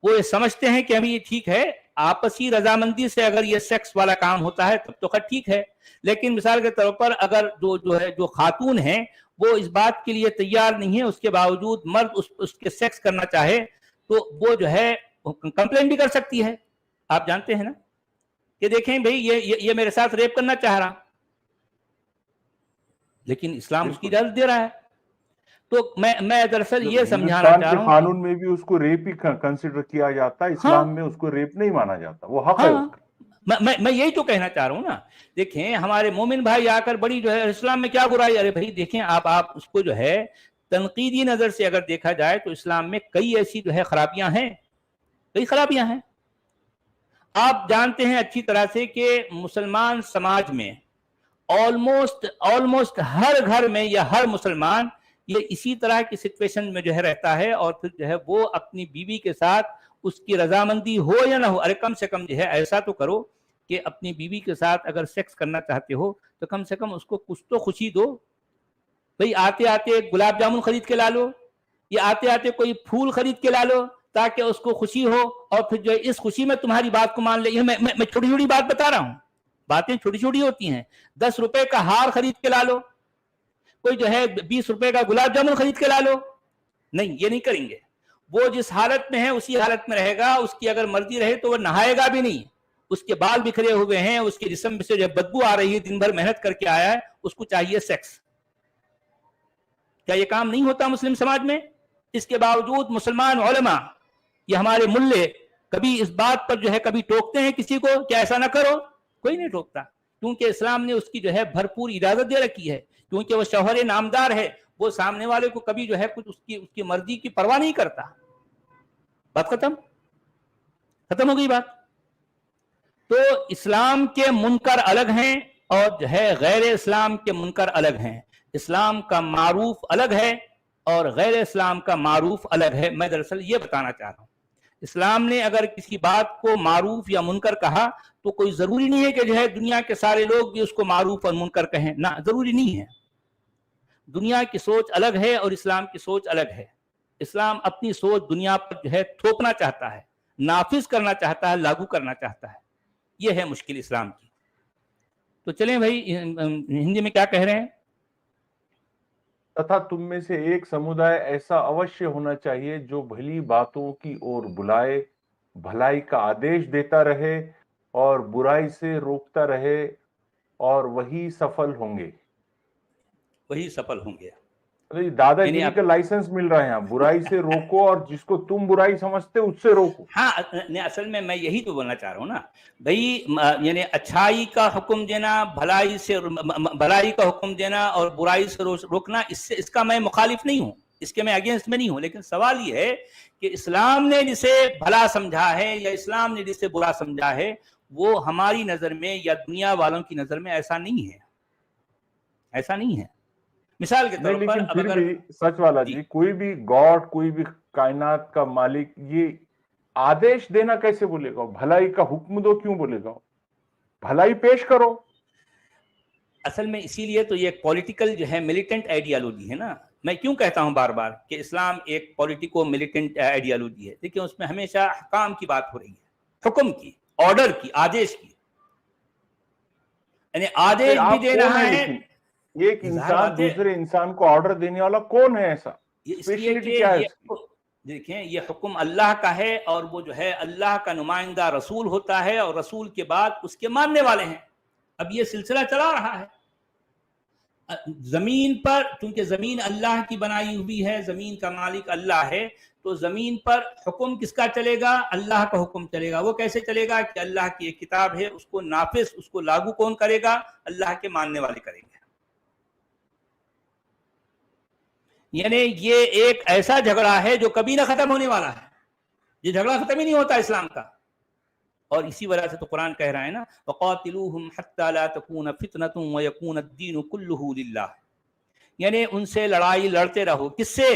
وہ یہ سمجھتے ہیں کہ ابھی یہ ٹھیک ہے، آپسی رضامندی سے اگر یہ سیکس والا کام ہوتا ہے تب تو خیر ٹھیک ہے. لیکن مثال کے طور پر اگر جو خاتون ہیں وہ اس بات کے لیے تیار نہیں ہے، اس کے باوجود مرد اس کے سیکس کرنا چاہے تو وہ جو ہے کمپلین بھی کر سکتی ہے. آپ جانتے ہیں نا کہ دیکھیں بھئی یہ میرے ساتھ ریپ کرنا چاہ رہا، لیکن اسلام اس کی اجازت دے رہا ہے. تو میں دراصل یہ سمجھانا چاہ رہا ہوں قانون میں بھی اس کو ریپ ہی کنسیڈر کیا جاتا ہے، اسلام میں اس کو ریپ نہیں مانا جاتا، وہ حق ہے اس کا. میں یہی تو کہنا چاہ رہا ہوں نا. دیکھیں ہمارے مومن بھائی آ کر بڑی جو ہے اسلام میں کیا برائی، ارے بھائی دیکھیں آپ اس کو جو ہے تنقیدی نظر سے اگر دیکھا جائے تو اسلام میں کئی ایسی جو ہے خرابیاں ہیں، کئی خرابیاں ہیں. آپ جانتے ہیں اچھی طرح سے کہ مسلمان سماج میں آلموسٹ ہر گھر میں یا ہر مسلمان یہ اسی طرح کی سچویشن میں جو ہے رہتا ہے، اور پھر جو ہے وہ اپنی بیوی کے ساتھ اس کی رضامندی ہو یا نہ ہو، ارے کم سے کم جو ہے ایسا تو کرو کہ اپنی بیوی کے ساتھ اگر سیکس کرنا چاہتے ہو تو کم سے کم اس کو کچھ تو خوشی دو. بھئی آتے آتے گلاب جامن خرید کے لا لو، یا آتے آتے کوئی پھول خرید کے لا لو تاکہ اس کو خوشی ہو، اور پھر جو ہے اس خوشی میں تمہاری بات کو مان لے. یہ میں چھوٹی چھوٹی بات بتا رہا ہوں، باتیں چھوٹی چھوٹی ہوتی ہیں. 10 روپے کا ہار خرید کے لا لو، کوئی جو ہے 20 روپے کا گلاب جامن خرید کے لا لو. نہیں، یہ نہیں کریں گے. وہ جس حالت میں ہے اسی حالت میں رہے گا. اس کی اگر مرضی رہے تو وہ نہائے گا بھی نہیں. اس کے بال بکھرے ہوئے ہیں، اس کے جسم سے جو بدبو آ رہی ہے، دن بھر محنت کر کے آیا ہے، اس کو چاہیے سیکس. کیا یہ کام نہیں ہوتا مسلم سماج میں؟ اس کے باوجود مسلمان علماء، یہ ہمارے ملے، کبھی اس بات پر جو ہے کبھی ٹوکتے ہیں کسی کو کہ ایسا نہ کرو؟ کوئی نہیں ٹوکتا، کیونکہ اسلام نے اس کی جو ہے بھرپور اجازت دے رکھی ہے. کیونکہ وہ شوہر نامدار ہے، وہ سامنے والے کو کبھی جو ہے کچھ اس کی مرضی کی پرواہ نہیں کرتا. بات ختم ہو گئی بات. تو اسلام کے منکر الگ ہیں اور جو ہے غیر اسلام کے منکر الگ ہیں. اسلام کا معروف الگ ہے اور غیر اسلام کا معروف الگ ہے. میں دراصل یہ بتانا چاہ رہا ہوں، اسلام نے اگر کسی بات کو معروف یا منکر کہا تو کوئی ضروری نہیں ہے کہ جو ہے دنیا کے سارے لوگ بھی اس کو معروف اور منکر کہیں. نہ، ضروری نہیں ہے. دنیا کی سوچ الگ ہے اور اسلام کی سوچ الگ ہے. اسلام اپنی سوچ دنیا پر جو ہے تھوپنا چاہتا ہے، نافذ کرنا چاہتا ہے، لاگو کرنا چاہتا ہے. یہ ہے مشکل اسلام کی. تو چلیں بھائی، ہندی میں کیا کہہ رہے ہیں؟ تتھا تم میں سے ایک سمودائے ایسا اوشیہ ہونا چاہیے جو بھلی باتوں کی اور بلائے، بھلائی کا آدیش دیتا رہے اور برائی سے روکتا رہے، اور وہی سفل ہوں گے. وہی سفل ہوں گے. دادا گیری کا لائسنس مل رہا ہے، برائی سے روکو اور جس کو تم برائی سمجھتے اس سے روکو. ہاں، اصل میں یہی تو بولنا چاہ رہا ہوں نا بھائی. یعنی اچھائی کا حکم دینا، بھلائی کا حکم دینا اور برائی سے روکنا، اس کا میں مخالف نہیں ہوں، اس کے میں اگینسٹ میں نہیں ہوں. لیکن سوال یہ ہے کہ اسلام نے جسے بھلا سمجھا ہے یا اسلام نے جسے برا سمجھا ہے، وہ ہماری نظر میں یا دنیا والوں کی نظر میں ایسا نہیں ہے. ایسا نہیں ہے. مثال کے طور پر، لیکن پھر بھی سچ والا جی، کوئی بھی گاڈ، کوئی بھی کائنات کا مالک یہ آدیش دینا کیسے بولے گا؟ بھلائی کا حکم دو کیوں بولے گا؟ بھلائی پیش کرو. اصل میں اسی لیے تو یہ ایک پولیٹیکل جو ہے ملیٹنٹ آئیڈیالوجی ہے نا. میں کیوں کہتا ہوں بار بار کہ اسلام ایک پولیٹیکو ملیٹنٹ آئیڈیالوجی ہے؟ دیکھیں اس میں ہمیشہ حکام کی بات ہو رہی ہے، حکم کی، آرڈر کی، آدیش کی. یعنی آدیش بھی دے رہا ہے. ایک انسان دوسرے انسان کو آرڈر دینے والا کون ہے ایسا؟ اس لیے کہ دیکھیں یہ حکم اللہ کا ہے، اور وہ جو ہے اللہ کا نمائندہ رسول ہوتا ہے، اور رسول کے بعد اس کے ماننے والے ہیں. اب یہ سلسلہ چلا رہا ہے زمین پر، کیونکہ زمین اللہ کی بنائی ہوئی ہے، زمین کا مالک اللہ ہے. تو زمین پر حکم کس کا چلے گا؟ اللہ کا حکم چلے گا. وہ کیسے چلے گا؟ کہ اللہ کی ایک کتاب ہے، اس کو نافذ، اس کو لاگو کون کرے گا؟ اللہ کے ماننے والے کریں گے. یعنی یہ ایک ایسا جھگڑا ہے جو کبھی نہ ختم ہونے والا ہے. یہ جھگڑا ختم ہی نہیں ہوتا اسلام کا. اور اسی وجہ سے تو قرآن کہہ رہا ہے نا، وَقَاتِلُوهُمْ حَتَّى لَا تَكُونَ فِتْنَةٌ وَيَكُونَ الدِّينُ كُلُّهُ لِلَّهِ. یعنی ان سے لڑائی لڑتے رہو. کس سے؟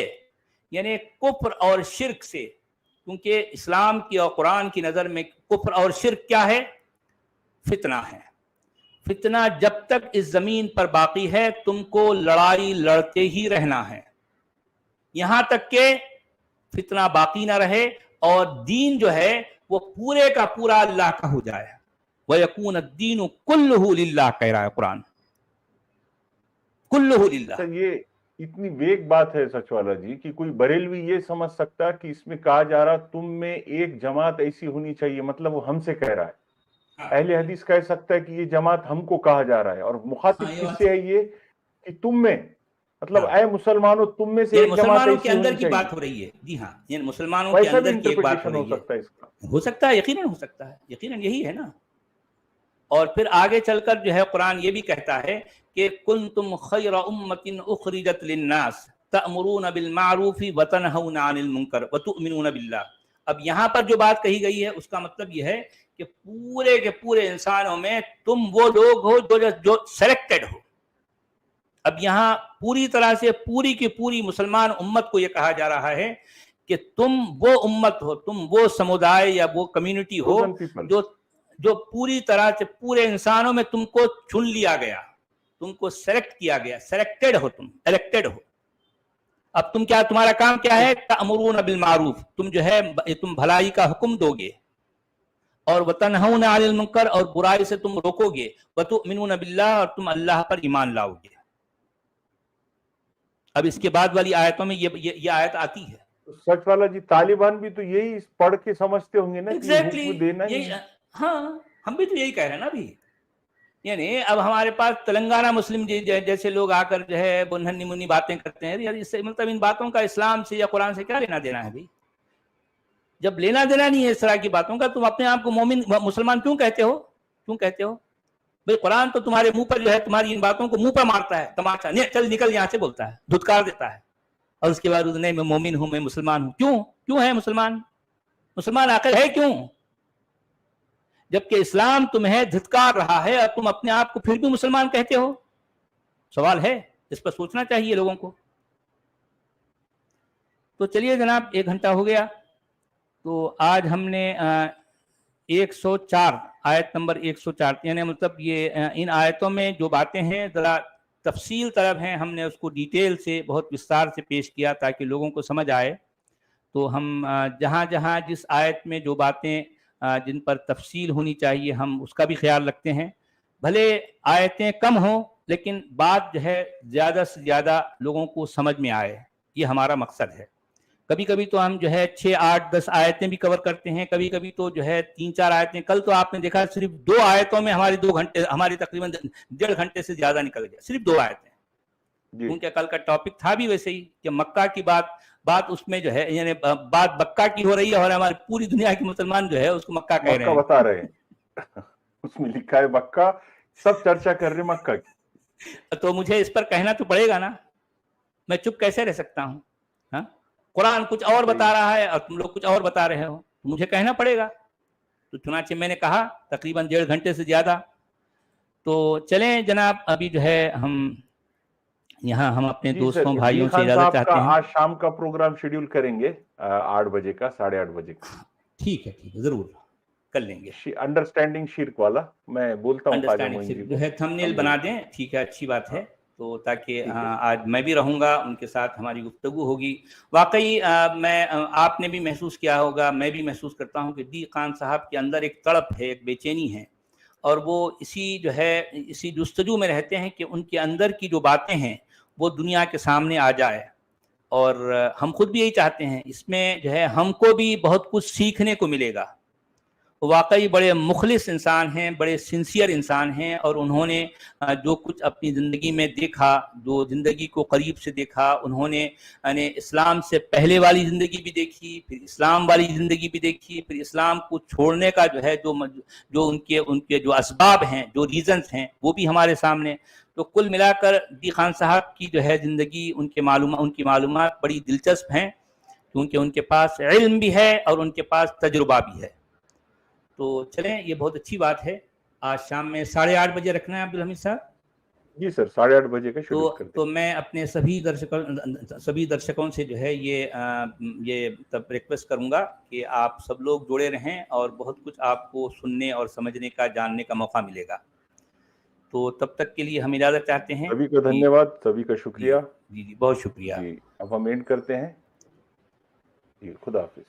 یعنی کفر اور شرک سے. کیونکہ اسلام کی اور قرآن کی نظر میں کفر اور شرک کیا ہے؟ فتنہ ہے. فتنہ جب تک اس زمین پر باقی ہے تم کو لڑائی لڑتے ہی رہنا ہے، یہاں تک کہ فتنہ باقی نہ رہے اور دین جو ہے وہ پورے کا پورا اللہ کا ہو جائے. وَيَكُونَ الدِّينُ كُلُّهُ لِلَّهِ کہہ رہا ہے قرآن. كُلُّهُ لِلَّهِ. یہ اتنی ویک بات ہے سچ والا جی کہ کوئی بریلوی یہ سمجھ سکتا کہ اس میں کہا جا رہا تم میں ایک جماعت ایسی ہونی چاہیے، مطلب وہ ہم سے کہہ رہا ہے. اہل حدیث کہہ سکتا ہے کہ یہ جماعت ہم کو کہا جا رہا ہے، اور مخاطب کس سے ہے؟ یہ کہ تم میں، مطلب اے مسلمانوں تم میں سے ایک جماعت مسلمانوں ایسی کے اندر ہونی کی چاہیے. بات ہو رہی ہے. جی ہاں، یہ مسلمانوں کے ویسا بھی اندر کی ایک بات ہو انٹرپریٹیشن ہو رہی سکتا ہے. اس کا ہو سکتا ہے، یقیناً ہو سکتا ہے، یقیناً یہی ہے نا. اور پھر آگے چل کر جو ہے قرآن یہ بھی کہتا ہے کہ کنتم خیر امۃ اخرجت للناس تأمرون بالمعروف وتنہون عن المنکر وتؤمنون باللہ. اب یہاں پر جو بات کہی گئی ہے اس کا مطلب یہ ہے کہ پورے کے پورے انسانوں میں تم وہ لوگ ہو جو سلیکٹڈ ہو. اب یہاں پوری طرح سے پوری کی پوری مسلمان امت کو یہ کہا جا رہا ہے کہ تم وہ امت ہو، تم وہ سمودائے یا وہ کمیونٹی ہو جو پوری طرح سے پورے انسانوں میں تم کو چن لیا گیا، تم کو سلیکٹ کیا گیا، سلیکٹڈ ہو، تم الیکٹڈ ہو۔ اب تم کیا، تمہارا کام کیا ہے؟ تأمرون بالمعروف، تم جو ہے تم بھلائی کا حکم دو گے، اور وتنہون عن المنکر، اور برائی سے تم روکو گے، وتؤمنون باللہ، اور تم اللہ پر ایمان لاؤ گے۔ اب اس کے بعد والی آیتوں میں یہ آیت آتی ہے۔ سچ والا جی، طالبان بھی تو یہی پڑھ کے سمجھتے ہوں گے نا کہ ایگزیکٹلی حکم دینا ہی ہے۔ ہاں، ہم بھی تو یہی کہہ رہے ہیں نا ابھی۔ یعنی اب ہمارے پاس تلنگانہ مسلم جیسے لوگ آ کر جو ہے وہ ننھی منی باتیں کرتے ہیں، یار اس سے مطلب ان باتوں کا اسلام سے یا قرآن سے کیا لینا دینا ہے بھائی؟ جب لینا دینا نہیں ہے اس طرح کی باتوں کا، تم اپنے آپ کو مومن مسلمان کیوں کہتے ہو؟ کیوں کہتے ہو بھائی؟ قرآن تو تمہارے منہ پر جو ہے تمہاری ان باتوں کو منہ پر مارتا ہے، تماچا چل نکل یہاں سے بولتا ہے، دھتکار دیتا ہے، اور اس کے بعد نہیں میں مومن ہوں، میں مسلمان ہوں۔ کیوں ہے مسلمان؟ مسلمان آخر ہے کیوں؟ جبکہ اسلام تمہیں دھتکار رہا ہے اور تم اپنے آپ کو پھر بھی مسلمان کہتے ہو۔ سوال ہے، اس پر سوچنا چاہیے لوگوں کو۔ تو چلیے جناب، 1 گھنٹہ ہو گیا، تو آج ہم نے 104 آیت نمبر 104، یعنی مطلب یہ ان آیتوں میں جو باتیں ہیں ذرا تفصیل طلب ہیں، ہم نے اس کو ڈیٹیل سے بہت وستار سے پیش کیا تاکہ لوگوں کو سمجھ آئے۔ تو ہم جہاں جہاں جس آیت میں جو باتیں جن پر تفصیل ہونی چاہیے ہم اس کا بھی خیال رکھتے ہیں، بھلے آیتیں کم ہوں لیکن بات جو ہے زیادہ سے زیادہ لوگوں کو سمجھ میں آئے، یہ ہمارا مقصد ہے۔ کبھی کبھی تو ہم جو ہے 6 8 10 آیتیں بھی کور کرتے ہیں، کبھی کبھی تو جو ہے 3 4 آیتیں۔ کل تو آپ نے دیکھا صرف 2 آیتوں میں ہمارے 2 گھنٹے، ہماری تقریباً 1.5 گھنٹے سے زیادہ نکل گیا، صرف 2 آیتیں، کیونکہ کل کا ٹاپک تھا بھی ویسے ہی کہ مکہ کی بات اس میں جو ہے، یعنی بات مکہ کی ہو رہی ہے، اور ہماری پوری دنیا کے مسلمان جو ہے اس کو مکہ کہہ رہے ہیں، بتا رہے ہیں اس میں لکھا ہے مکہ، سب چرچا کر رہے مکہ کی۔ تو مجھے اس پر کہنا تو پڑے گا نا، میں چپ کیسے رہ سکتا ہوں؟ ہاں، قرآن کچھ اور بتا رہا ہے اور تم لوگ کچھ اور بتا رہے ہو، مجھے کہنا پڑے گا۔ تو چنانچہ میں نے کہا تقریباً 1.5 گھنٹے سے زیادہ۔ تو چلیں جناب، ابھی جو ہے یہاں ہم اپنے دوستوں بھائیوں سے اجازت چاہتے ہیں۔ آج شام کا پروگرام شیڈیول کریں گے 8 بجے کا، 8:30 بجے کا۔ ٹھیک ہے، ضرور کر لیں گے۔ انڈرسٹینڈنگ شرک والا میں بولتا ہوں، جو ہے تھم نیل بنا دیں، ٹھیک ہے، اچھی بات ہے۔ تو تاکہ آج میں بھی رہوں گا، ان کے ساتھ ہماری گفتگو ہوگی۔ واقعی میں آپ نے بھی محسوس کیا ہوگا، میں بھی محسوس کرتا ہوں کہ دی خان صاحب کے اندر ایک تڑپ ہے، ایک بے چینی ہے، اور وہ اسی جستجو میں رہتے ہیں کہ ان کے اندر کی جو باتیں ہیں وہ دنیا کے سامنے آ جائے، اور ہم خود بھی یہی چاہتے ہیں۔ اس میں جو ہے ہم کو بھی بہت کچھ سیکھنے کو ملے گا۔ واقعی بڑے مخلص انسان ہیں، بڑے سنسیئر انسان ہیں، اور انہوں نے جو کچھ اپنی زندگی میں دیکھا، جو زندگی کو قریب سے دیکھا، انہوں نے یعنی اسلام سے پہلے والی زندگی بھی دیکھی، پھر اسلام والی زندگی بھی دیکھی، پھر اسلام کو چھوڑنے کا جو ہے جو ان کے جو اسباب ہیں، جو ریزنز ہیں، وہ بھی ہمارے سامنے۔ تو کل ملا کر دی خان صاحب کی جو ہے زندگی، ان کی معلومات بڑی دلچسپ ہیں، کیونکہ ان کے پاس علم بھی ہے اور ان کے پاس تجربہ بھی ہے۔ تو چلیں، یہ بہت اچھی بات ہے۔ آج شام میں 8:30 بجے رکھنا ہے عبدالحمید صاحب؟ جی سر، 8:30 بجے کا شیڈول کرتے ہیں۔ تو میں اپنے سبھی درشکوں سے جو ہے یہ ریکویسٹ کروں گا کہ آپ سب لوگ جڑے رہیں، اور بہت کچھ آپ کو سننے اور سمجھنے کا، جاننے کا موقع ملے گا۔ تو تب تک کے لیے ہم اجازت چاہتے ہیں۔ سبھی کا دھنیہ واد، سبھی کا شکریہ۔ جی بہت شکریہ۔ اب ہم اینڈ کرتے ہیں۔ جی، خدا حافظ۔